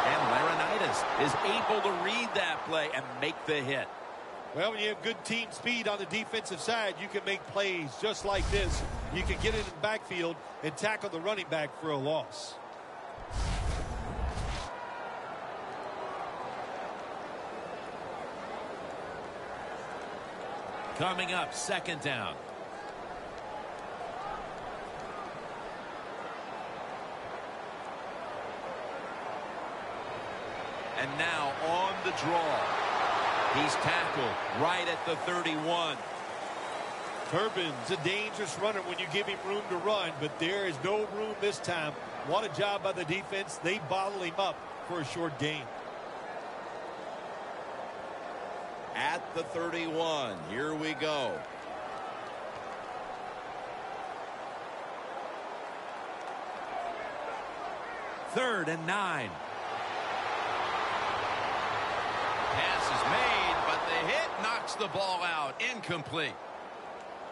And Laurinaitis is able to read that play and make the hit. Well, when you have good team speed on the defensive side, you can make plays just like this. You can get it in the backfield and tackle the running back for a loss. Coming up, second down. And now on the draw. He's tackled right at the 31. Turbin's a dangerous runner when you give him room to run, but there is no room this time. What a job by the defense. They bottle him up for a short gain. At the 31, here we go. Third and 9. Pass is made, but the hit knocks the ball out. Incomplete.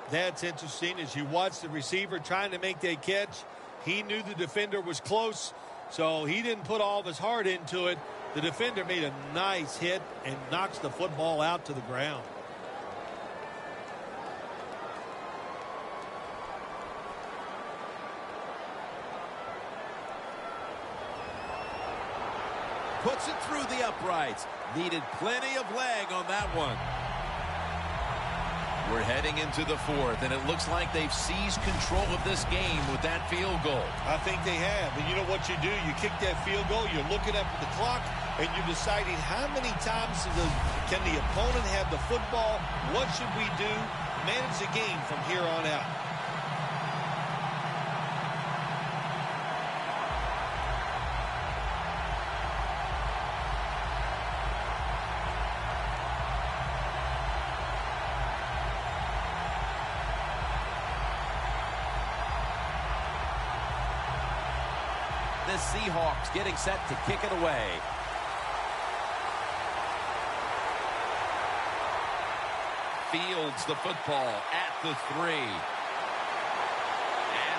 That's interesting. As you watch the receiver trying to make that catch, he knew the defender was close, so he didn't put all of his heart into it. The defender made a nice hit and knocks the football out to the ground. puts it through the uprights. Needed plenty of leg on that one. We're heading into the fourth, and it looks like they've seized control of this game with that field goal. I think they have. And you know what you do? You kick that field goal, you're looking up at the clock, and you're deciding how many times can the opponent have the football? What should we do? Manage the game from here on out. The Seahawks getting set to kick it away. Fields the football at the 3. And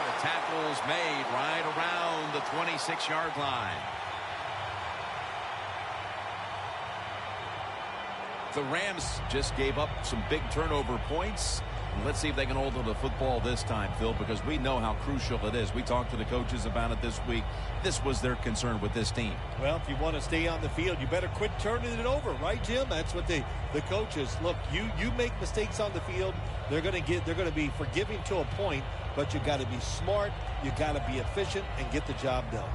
the tackle's made right around the 26-yard line. The Rams just gave up some big turnover points. Let's see if they can hold on to the football this time, Phil, because we know how crucial it is. We talked to the coaches about it this week. This was their concern with this team. Well, if you want to stay on the field, you better quit turning it over, right, Jim? That's what the coaches look. You make mistakes on the field, they're going to be forgiving to a point, but you got to be smart, you got to be efficient, and get the job done.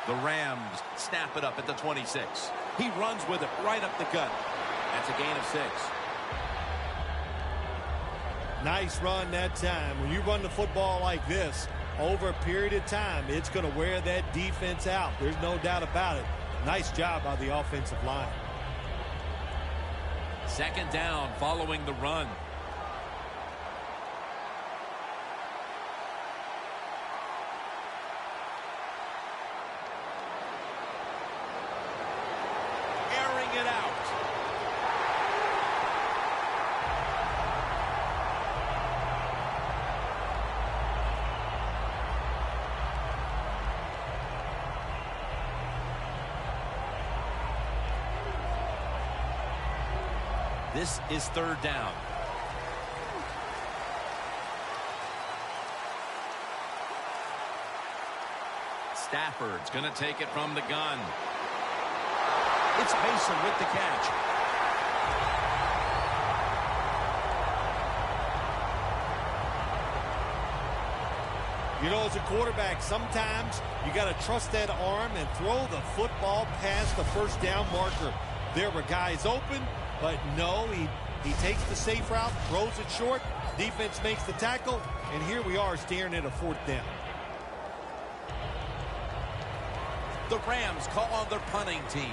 The Rams snap it up at the 26. He runs with it right up the gut. That's a gain of 6. Nice run that time. When you run the football like this, over a period of time, it's going to wear that defense out. There's no doubt about it. Nice job by the offensive line. Second down following the run. It out. This is third down. Stafford's going to take it from the gun. It's Mason with the catch. You know, as a quarterback, sometimes you got to trust that arm and throw the football past the first down marker. There were guys open, but no, he takes the safe route, throws it short, defense makes the tackle, and here we are staring at a fourth down. The Rams call on their punting team.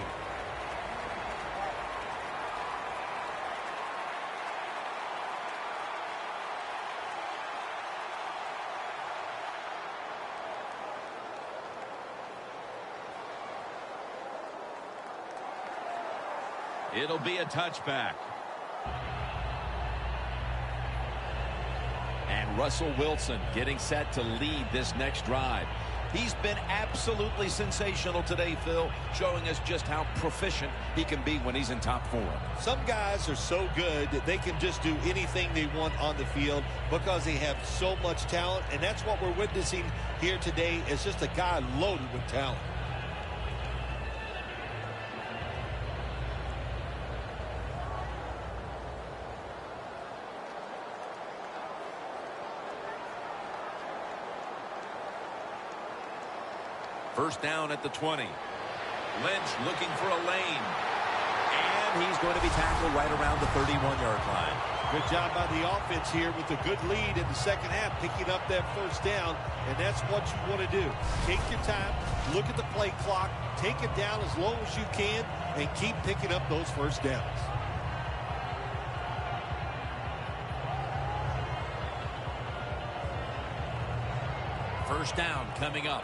It'll be a touchback. And Russell Wilson getting set to lead this next drive. He's been absolutely sensational today, Phil, showing us just how proficient he can be when he's in top form. Some guys are so good that they can just do anything they want on the field because they have so much talent, and that's what we're witnessing here today. Is just a guy loaded with talent. First down at the 20. Lynch looking for a lane. And he's going to be tackled right around the 31-yard line. Good job by the offense here with a good lead in the second half, picking up that first down, and that's what you want to do. Take your time, look at the play clock, take it down as low as you can, and keep picking up those first downs. First down coming up.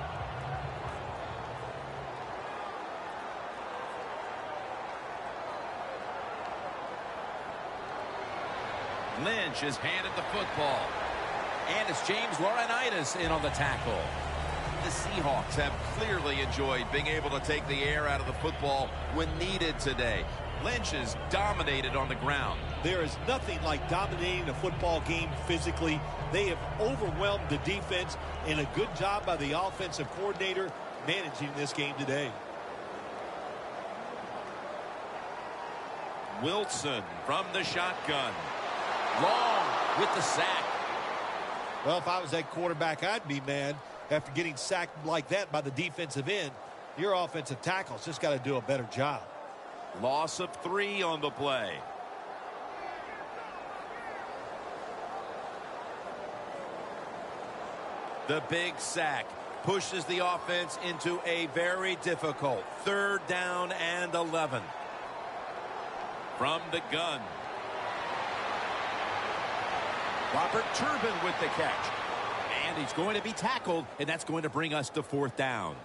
Lynch is handed the football. And it's James Laurinaitis in on the tackle. The Seahawks have clearly enjoyed being able to take the air out of the football when needed today. Lynch is dominated on the ground. There is nothing like dominating a football game physically. They have overwhelmed the defense, and a good job by the offensive coordinator managing this game today. Wilson from the shotgun. Long with the sack. Well, if I was that quarterback, I'd be mad after getting sacked like that by the defensive end. Your offensive tackle's just got to do a better job. Loss of 3 on the play. The big sack pushes the offense into a very difficult 3rd down and 11. From the gun. Robert Turbin with the catch. And he's going to be tackled, and that's going to bring us to 4th down.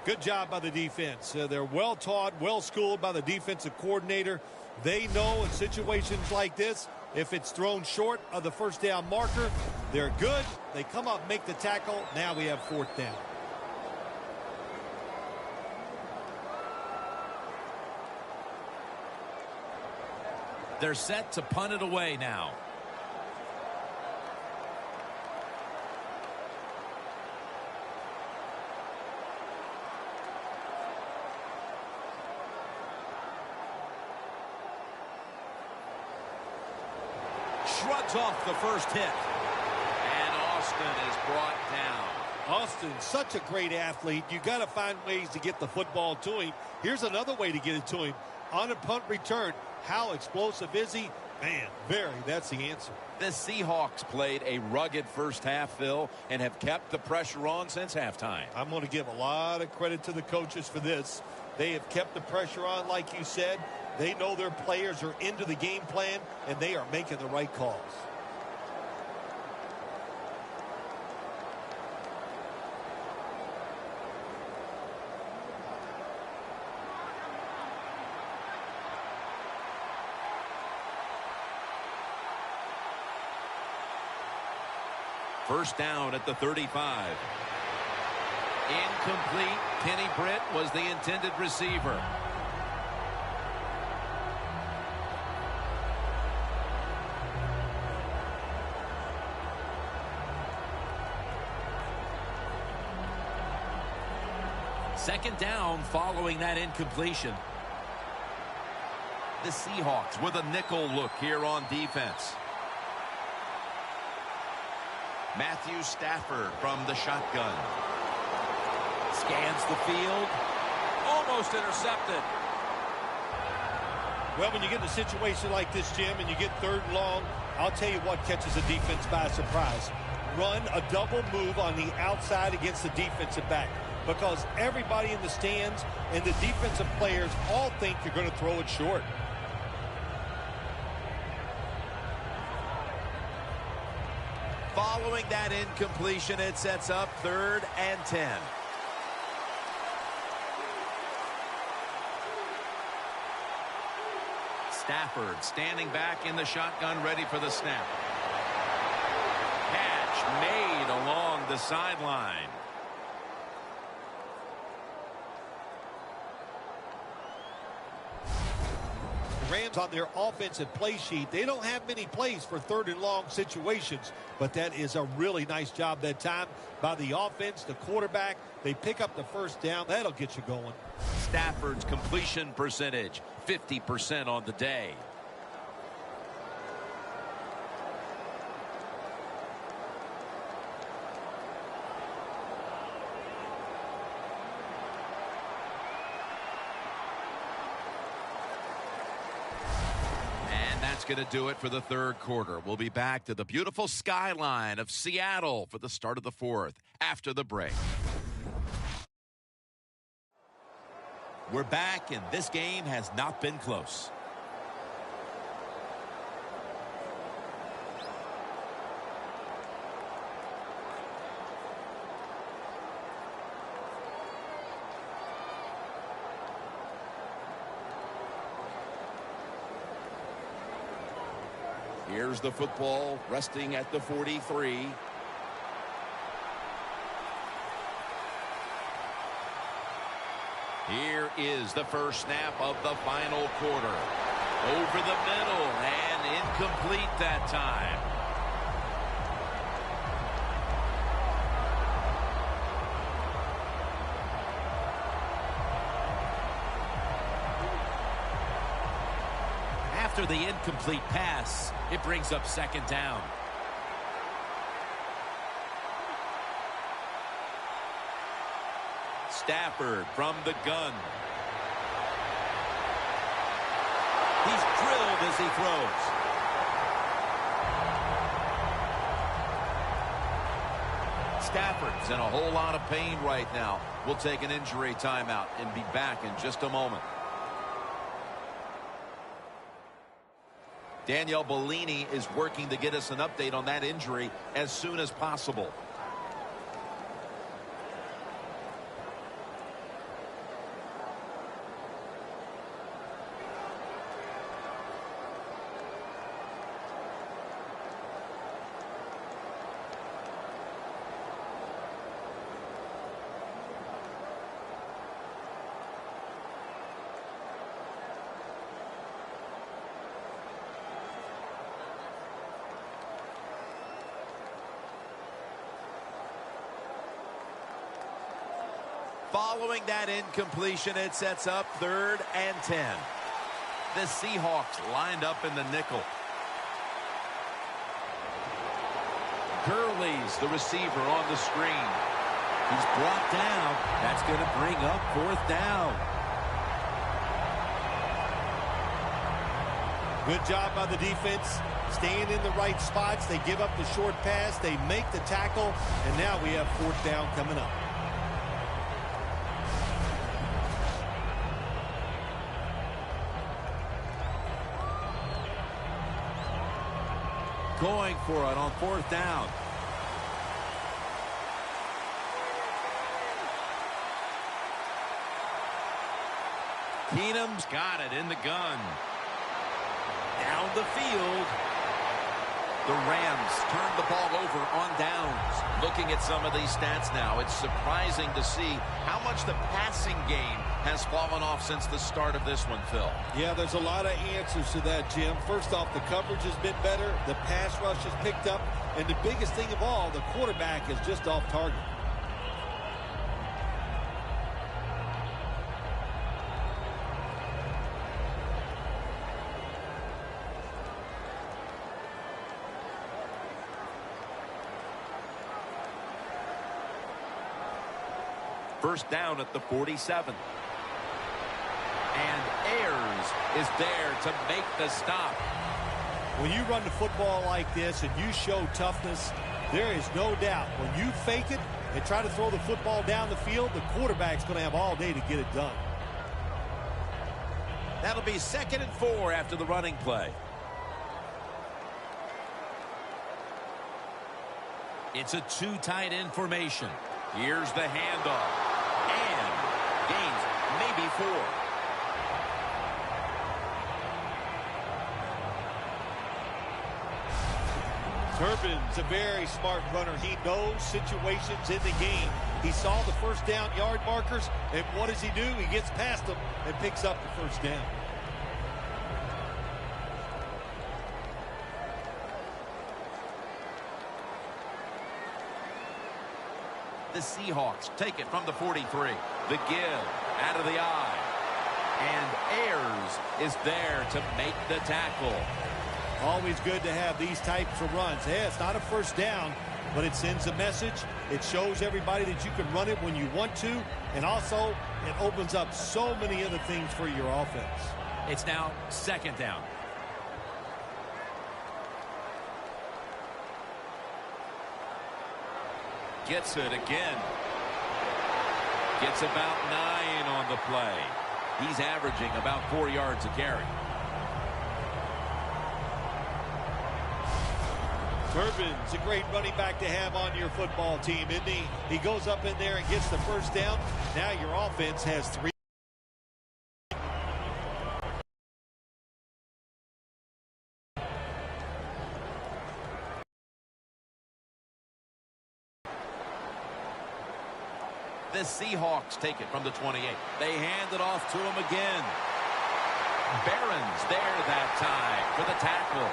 Good job by the defense. They're well taught, well schooled by the defensive coordinator. They know in situations like this, if it's thrown short of the 1st down marker, they're good. They come up, make the tackle. Now we have 4th down. They're set to punt it away now. Shrugs off the first hit. And Austin is brought down. Austin, such a great athlete. You got to find ways to get the football to him. Here's another way to get it to him. On a punt return, how explosive is he? Man, that's the answer. The Seahawks played a rugged first half, Phil, and have kept the pressure on since halftime. I'm going to give a lot of credit to the coaches for this. They have kept the pressure on, like you said. They know their players are into the game plan, and they are making the right calls. First down at the 35. Incomplete. Kenny Britt was the intended receiver. Second down following that incompletion. The Seahawks with a nickel look here on defense. Matthew Stafford from the shotgun. Scans the field. Almost intercepted. Well, when you get in a situation like this, Jim, and you get 3rd and long, I'll tell you what catches a defense by surprise. Run a double move on the outside against the defensive back. Because everybody in the stands and the defensive players all think you're going to throw it short. Following that incompletion, it sets up 3rd and 10. Stafford standing back in the shotgun, ready for the snap. Catch made along the sideline. Rams on their offensive play sheet, they don't have many plays for 3rd and long situations, but that is a really nice job that time by the offense, the quarterback. They pick up the 1st down. That'll get you going. Stafford's completion percentage, 50% on the day. That's going to do it for the 3rd quarter. We'll be back to the beautiful skyline of Seattle for the start of the 4th after the break. We're back, and this game has not been close. Here's the football resting at the 43. Here is is the first snap of the final quarter. Over the middle and incomplete that time. After the incomplete pass, it brings up second down. Stafford from the gun. He's drilled as he throws. Stafford's in a whole lot of pain right now. We'll take an injury timeout and be back in just a moment. Danielle Bellini is working to get us an update on that injury as soon as possible. Following that incompletion, it sets up 3rd and 10. The Seahawks lined up in the nickel. Gurley's the receiver on the screen. He's brought down. That's going to bring up 4th down. Good job by the defense. Staying in the right spots. They give up the short pass. They make the tackle. And now we have 4th down coming up. Going for it on 4th down. Keenum's got it in the gun. Down the field. The Rams turned the ball over on downs. Looking at some of these stats now, it's surprising to see how much the passing game has fallen off since the start of this one, Phil. Yeah, there's a lot of answers to that, Jim. First off, the coverage has been better. The pass rush has picked up. And the biggest thing of all, the quarterback is just off target. First down at the 47. And Ayers is there to make the stop. When you run the football like this and you show toughness, there is no doubt when you fake it and try to throw the football down the field, the quarterback's going to have all day to get it done. That'll be 2nd and 4 after the running play. It's a 2 tight end formation. Here's the handoff. And gains maybe 4. Turbin's a very smart runner. He knows situations in the game. He saw the first down yard markers, and what does he do? He gets past them and picks up the first down. The Seahawks take it from the 43. The give out of the eye. And Ayers is there to make the tackle. Always good to have these types of runs. Yeah, it's not a first down, but it sends a message. It shows everybody that you can run it when you want to. And also, it opens up so many other things for your offense. It's now 2nd down. Gets it again. Gets about 9 on the play. He's averaging about 4 yards a carry. Turbin's a great running back to have on your football team, isn't he? He goes up in there and gets the first down. Now your offense has 3. The Seahawks take it from the 28. They hand it off to him again. Barron's there that time for the tackle.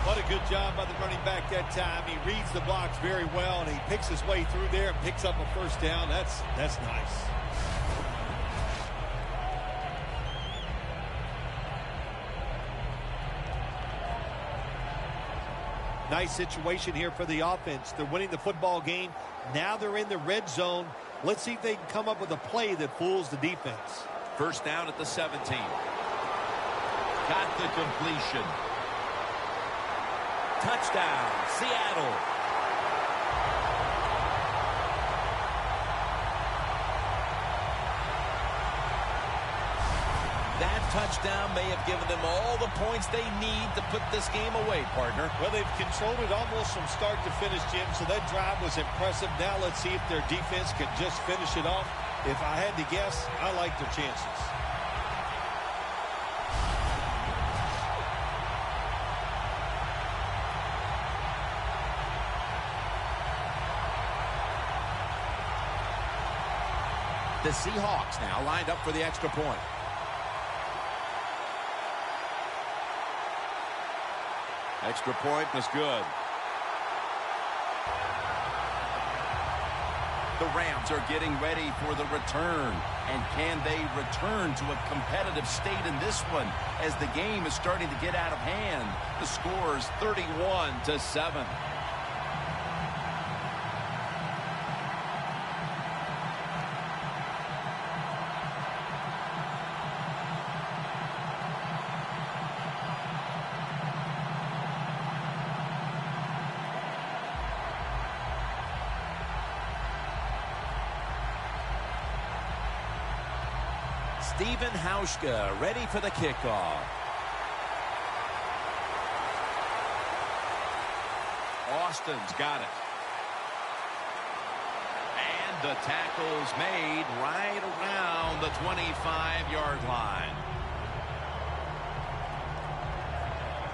What a good job by the running back that time. He reads the blocks very well, and he picks his way through there and picks up a first down. That's nice. Nice situation here for the offense. They're winning the football game. Now they're in the red zone. Let's see if they can come up with a play that fools the defense. First down at the 17. Got the completion. Touchdown, Seattle. That touchdown may have given them all the points they need to put this game away, partner. Well, they've controlled it almost from start to finish, Jim, so that drive was impressive. Now let's see if their defense can just finish it off. If I had to guess, I like their chances. The Seahawks now lined up for the extra point. Extra point was good. The Rams are getting ready for the return. And can they return to a competitive state in this one as the game is starting to get out of hand? The score is 31-7. Stephen Hauschka ready for the kickoff. Austin's got it. And the tackle's made right around the 25-yard line.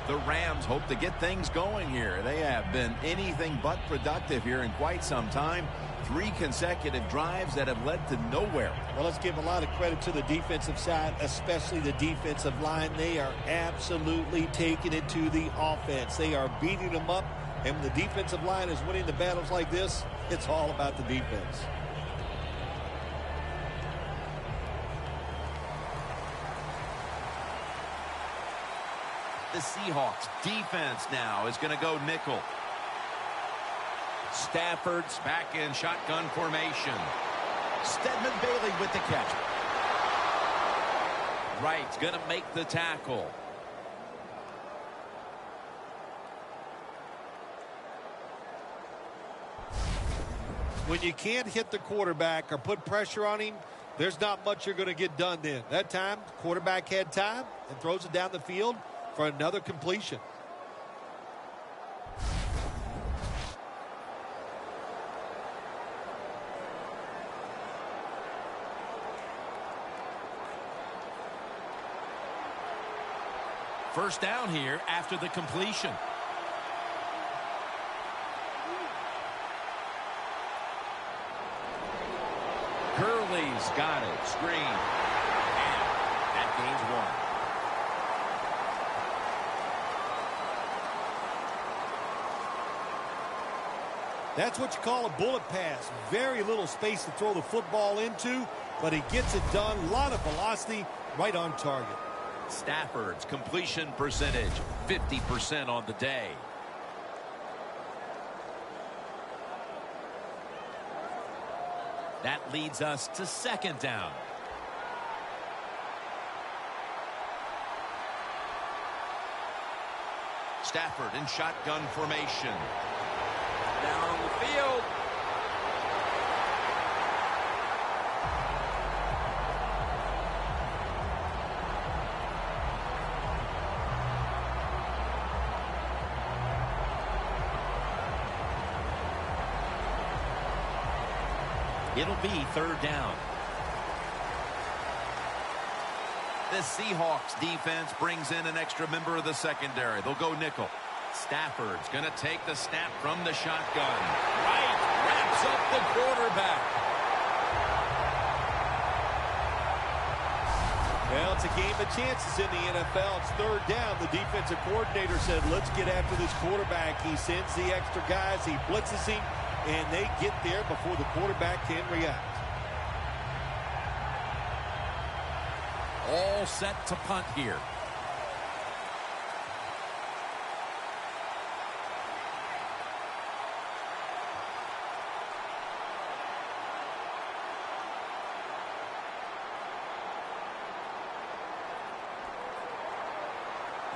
The Rams hope to get things going here. They have been anything but productive here in quite some time. 3 consecutive drives that have led to nowhere. Well, let's give a lot of credit to the defensive side, especially the defensive line. They are absolutely taking it to the offense. They are beating them up, and when the defensive line is winning the battles like this, it's all about the defense. The Seahawks defense now is going to go nickel. Stafford's back in shotgun formation. Stedman Bailey with the catch. Wright's going to make the tackle. When you can't hit the quarterback or put pressure on him, there's not much you're going to get done then. That time, the quarterback had time and throws it down the field for another completion. First down here after the completion. Gurley's got it. Screen. And that gains 1. That's what you call a bullet pass. Very little space to throw the football into, but he gets it done. A lot of velocity, right on target. Stafford's completion percentage, 50% on the day. That leads us to second down. Stafford in shotgun formation. Down on the field. It'll be third down. The Seahawks defense brings in an extra member of the secondary. They'll go nickel. Stafford's going to take the snap from the shotgun. Right, wraps up the quarterback. Well, it's a game of chances in the NFL. It's third down. The defensive coordinator said, let's get after this quarterback. He sends the extra guys. He blitzes him, and they get there before the quarterback can react. All set to punt here.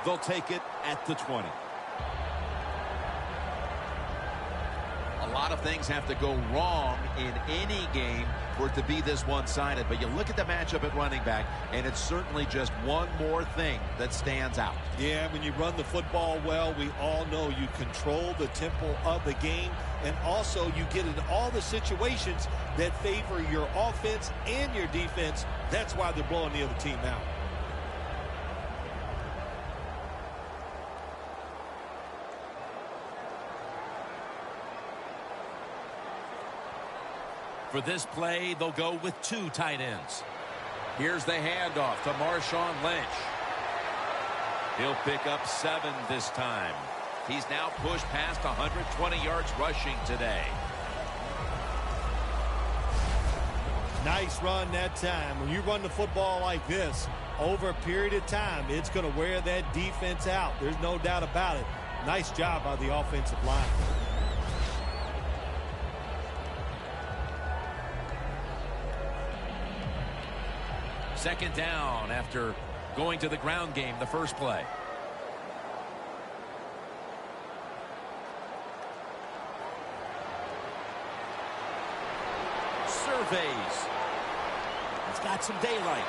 They'll take it at the 20. A lot of things have to go wrong in any game for it to be this one-sided. But you look at the matchup at running back, and it's certainly just one more thing that stands out. Yeah, when you run the football well, we all know you control the tempo of the game, and also you get in all the situations that favor your offense and your defense. That's why they're blowing the other team out. For this play, they'll go with 2 tight ends. Here's the handoff to Marshawn Lynch. He'll pick up 7 this time. He's now pushed past 120 yards rushing today. Nice run that time. When you run the football like this, over a period of time, it's going to wear that defense out. There's no doubt about it. Nice job by the offensive line. Second down after going to the ground game the first play. Surveys. It's got some daylight.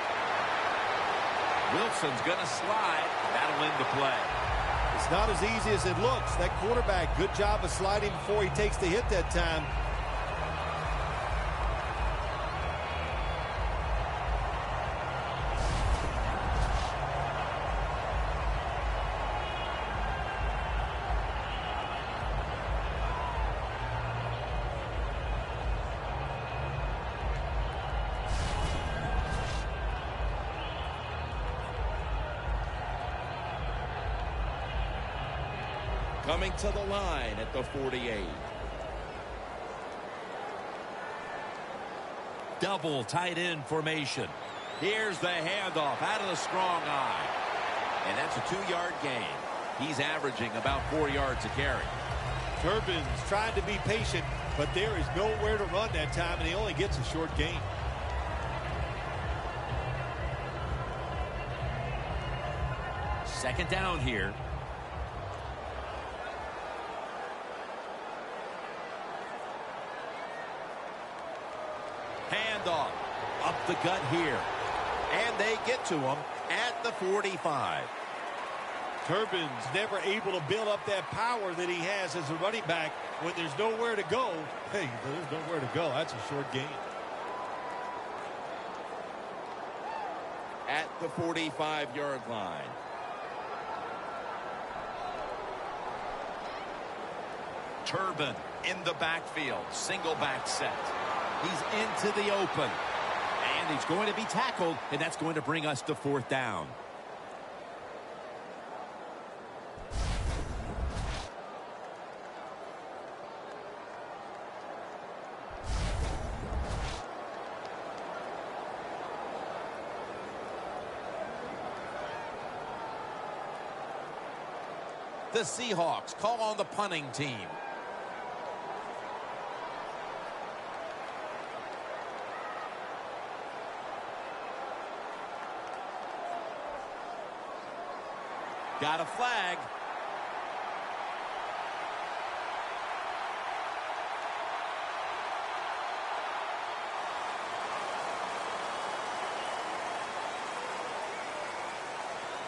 Wilson's going to slide. That'll end the play. It's not as easy as it looks. That quarterback, good job of sliding before he takes the hit that time. Coming to the line at the 48. Double tight end formation. Here's the handoff out of the strong eye. And that's a 2-yard gain. He's averaging about 4 yards a carry. Turbin's trying to be patient, but there is nowhere to run that time, and he only gets a short gain. Second down here. Handoff up the gut here. And they get to him at the 45. Turbin's never able to build up that power that he has as a running back. When there's nowhere to go, hey, there's nowhere to go. That's a short gain. At the 45-yard line. Turbin in the backfield. Single back set. He's into the open. And he's going to be tackled, and that's going to bring us to fourth down. The Seahawks call on the punting team. Got a flag.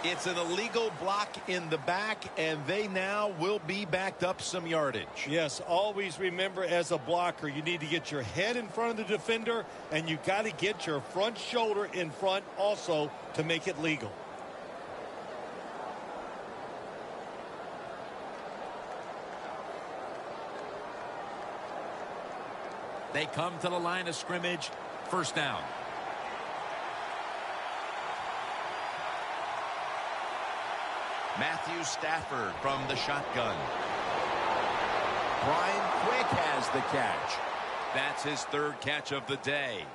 It's an illegal block in the back, and they now will be backed up some yardage. Yes, always remember as a blocker, you need to get your head in front of the defender, and you got to get your front shoulder in front also to make it legal. They come to the line of scrimmage. First down. Matthew Stafford from the shotgun. Brian Quick has the catch. That's his third catch of the day.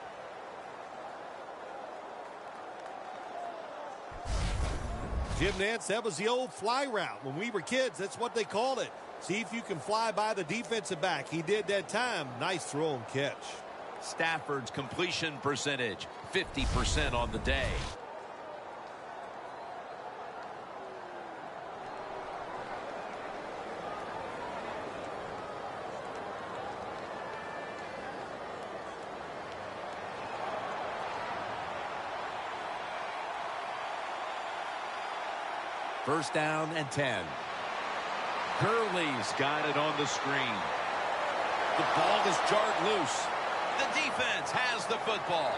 Jim Nantz, that was the old fly route. When we were kids, that's what they called it. See if you can fly by the defensive back. He did that time. Nice throw and catch. Stafford's completion percentage, 50% on the day. First down and 10. Gurley's got it on the screen. The ball is jarred loose. The defense has the football.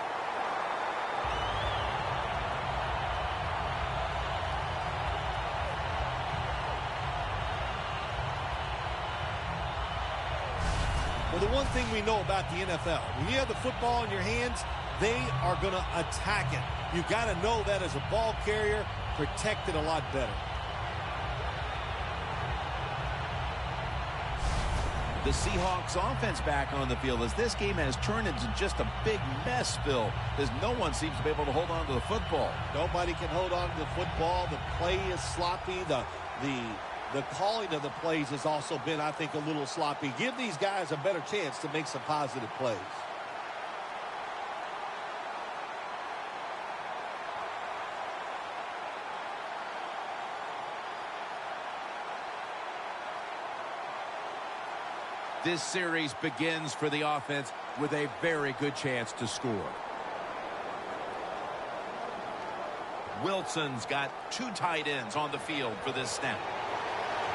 Well, the one thing we know about the NFL, when you have the football in your hands, they are going to attack it. You've got to know that as a ball carrier, protect it a lot better. The Seahawks offense back on the field as this game has turned into just a big mess, Phil, as no one seems to be able to hold on to the football. Nobody can hold on to the football. The play is sloppy. The calling of the plays has also been, I think, a little sloppy. Give these guys a better chance to make some positive plays. This series begins for the offense with a very good chance to score. Wilson's got two tight ends on the field for this snap.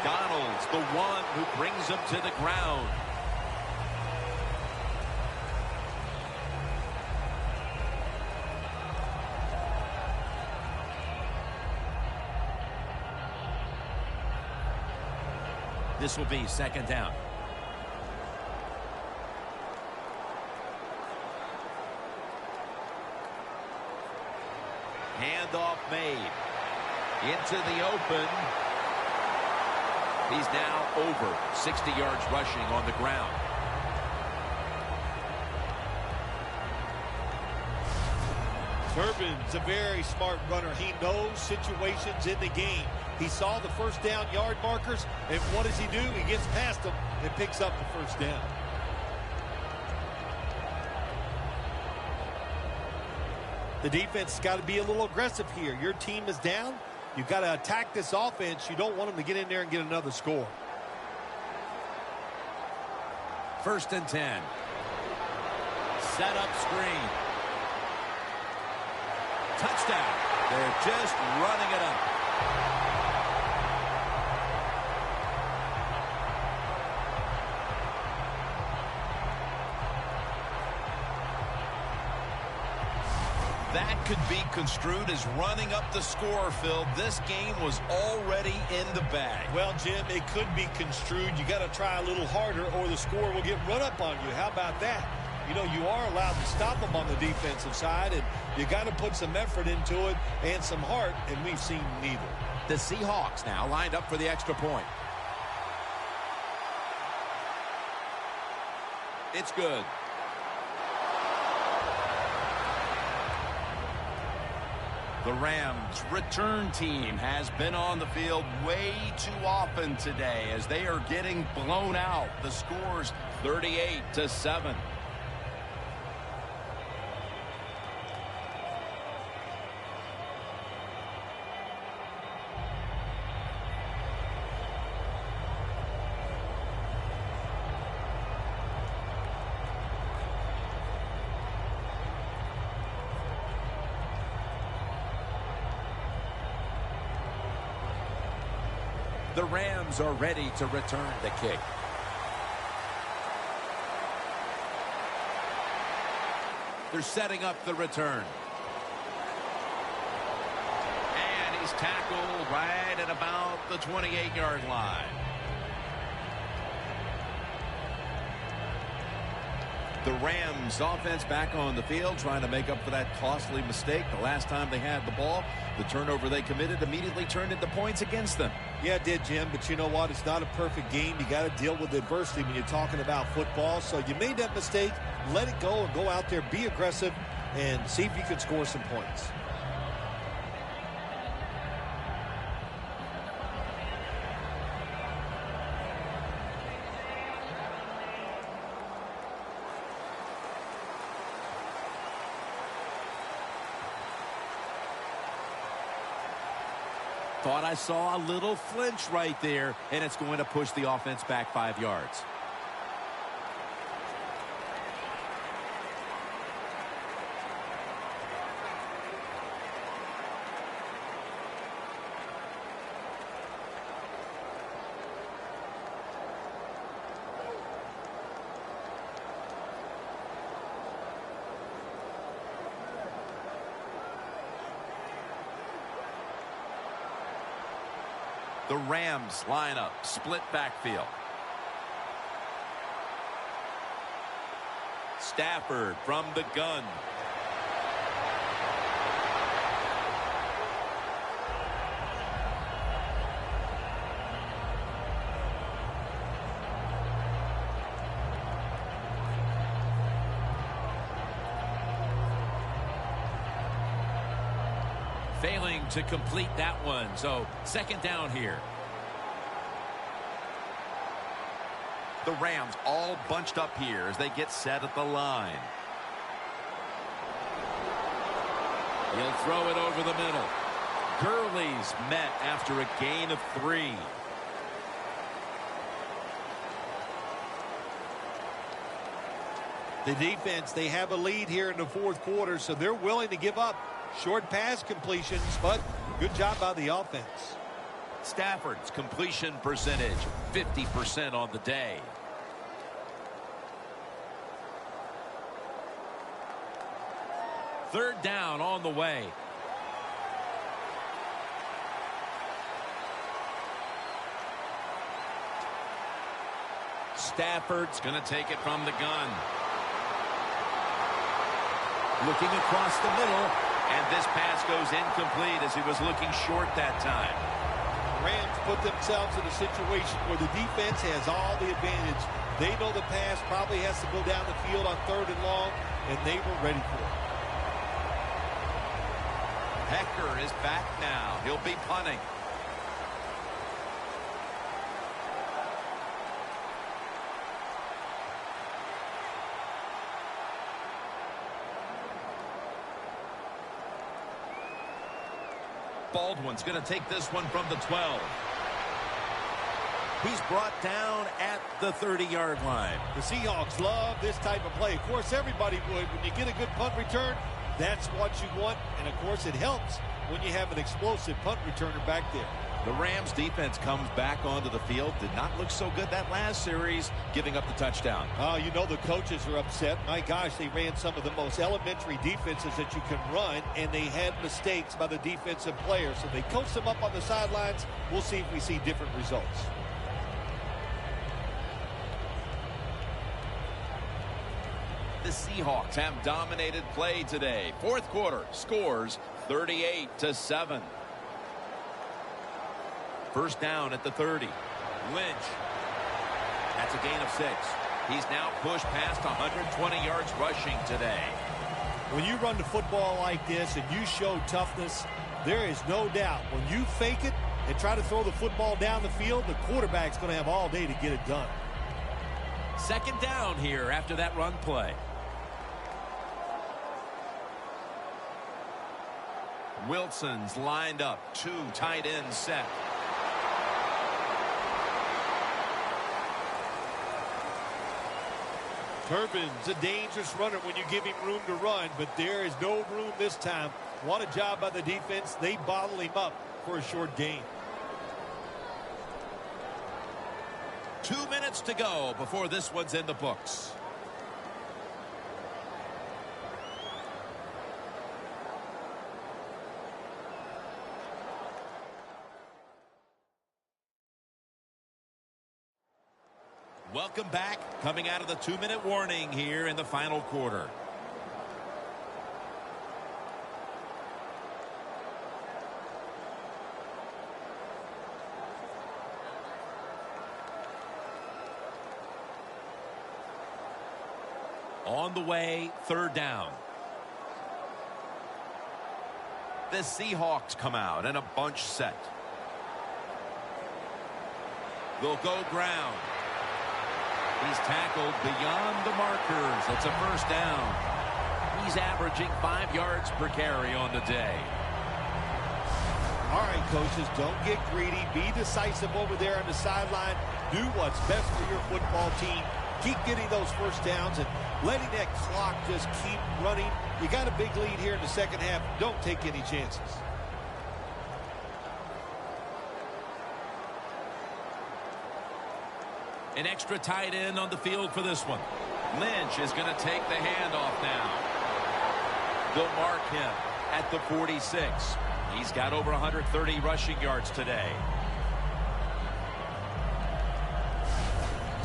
Donald's the one who brings him to the ground. This will be second down. Handoff made. Into the open. He's now over 60 yards rushing on the ground. Turbin's a very smart runner. He knows situations in the game. He saw the first down yard markers, and what does he do? He gets past them and picks up the first down. The defense has got to be a little aggressive here. Your team is down. You've got to attack this offense. You don't want them to get in there and get another score. First and 10. Set up screen. Touchdown. They're just running it up. That could be construed as running up the score, Phil. This game was already in the bag. Well, Jim, it could be construed. You got to try a little harder or the score will get run up on you. How about that? You know, you are allowed to stop them on the defensive side, and you got to put some effort into it and some heart, and we've seen neither. The Seahawks now lined up for the extra point. It's good. The Rams return team has been on the field way too often today as they are getting blown out. The score's 38-7. The Rams are ready to return the kick. They're setting up the return. And he's tackled right at about the 28-yard line. The Rams offense back on the field trying to make up for that costly mistake. The last time they had the ball, the turnover they committed immediately turned into points against them. Yeah, it did, Jim, but you know what? It's not a perfect game. You got to deal with adversity when you're talking about football. So you made that mistake, let it go, and go out there, be aggressive, and see if you can score some points. Thought I saw a little flinch right there, and it's going to push the offense back 5 yards. The Rams line up, split backfield. Stafford from the gun. Failing to complete that one, so second down here. The Rams all bunched up here as they get set at the line. He'll throw it over the middle. Gurley's met after a gain of 3. The defense, they have a lead here in the fourth quarter, so they're willing to give up short pass completions, but good job by the offense. Stafford's completion percentage, 50% on the day. Third down on the way. Stafford's going to take it from the gun. Looking across the middle, and this pass goes incomplete as he was looking short that time. Rams put themselves in a situation where the defense has all the advantage. They know the pass probably has to go down the field on 3rd and long, and they were ready for it. Hecker is back now. He'll be punting. Baldwin's going to take this one from the 12. He's brought down at the 30-yard line. The Seahawks love this type of play. Of course, everybody would. When you get a good punt return, that's what you want. And, of course, it helps when you have an explosive punt returner back there. The Rams defense comes back onto the field. Did not look so good that last series, giving up the touchdown. Oh, you know the coaches are upset. My gosh, they ran some of the most elementary defenses that you can run, and they had mistakes by the defensive players. So they coached them up on the sidelines. We'll see if we see different results. The Seahawks have dominated play today. Fourth quarter scores 38-7. First down at the 30. Lynch. That's a gain of 6. He's now pushed past 120 yards rushing today. When you run the football like this and you show toughness, there is no doubt when you fake it and try to throw the football down the field, the quarterback's going to have all day to get it done. Second down here after that run play. Wilson's lined up. 2 tight ends set. Turbin's a dangerous runner when you give him room to run, but there is no room this time. What a job by the defense. They bottle him up for a short gain. 2 minutes to go before this one's in the books. Welcome back. Coming out of the 2-minute warning here in the final quarter. On the way, 3rd down. The Seahawks come out in a bunch set. They'll go ground. He's tackled beyond the markers. It's a 1st down. He's averaging 5 yards per carry on the day. All right, coaches, don't get greedy. Be decisive over there on the sideline. Do what's best for your football team. Keep getting those 1st downs and letting that clock just keep running. You got a big lead here in the 2nd half. Don't take any chances. An extra tight end on the field for this one. Lynch is going to take the handoff now. They'll mark him at the 46. He's got over 130 rushing yards today.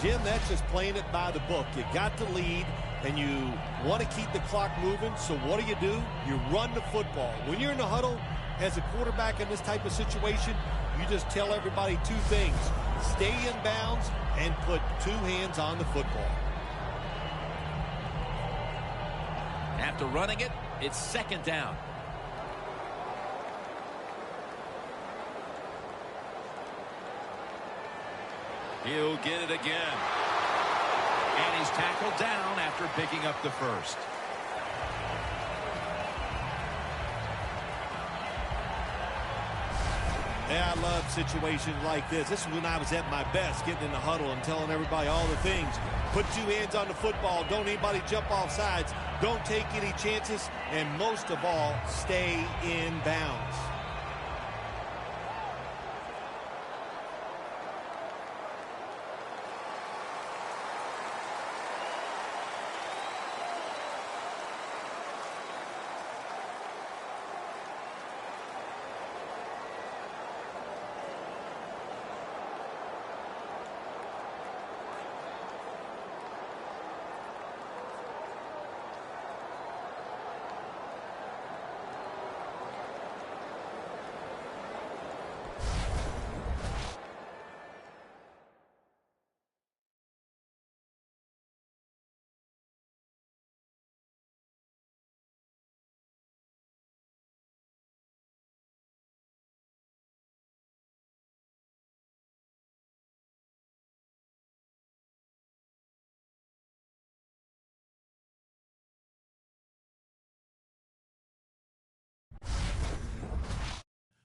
Jim, that's just playing it by the book. You got the lead, and you want to keep the clock moving, so what do? You run the football. When you're in the huddle as a quarterback in this type of situation, you just tell everybody 2 things. Stay in bounds and put 2 hands on the football. After running it, it's 2nd down. He'll get it again. And he's tackled down after picking up the 1st. Yeah, I love situations like this. This is when I was at my best, getting in the huddle and telling everybody all the things. Put 2 hands on the football. Don't anybody jump off sides. Don't take any chances. And most of all, stay in bounds.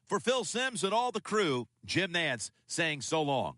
For Phil Simms and all the crew, Jim Nantz saying so long.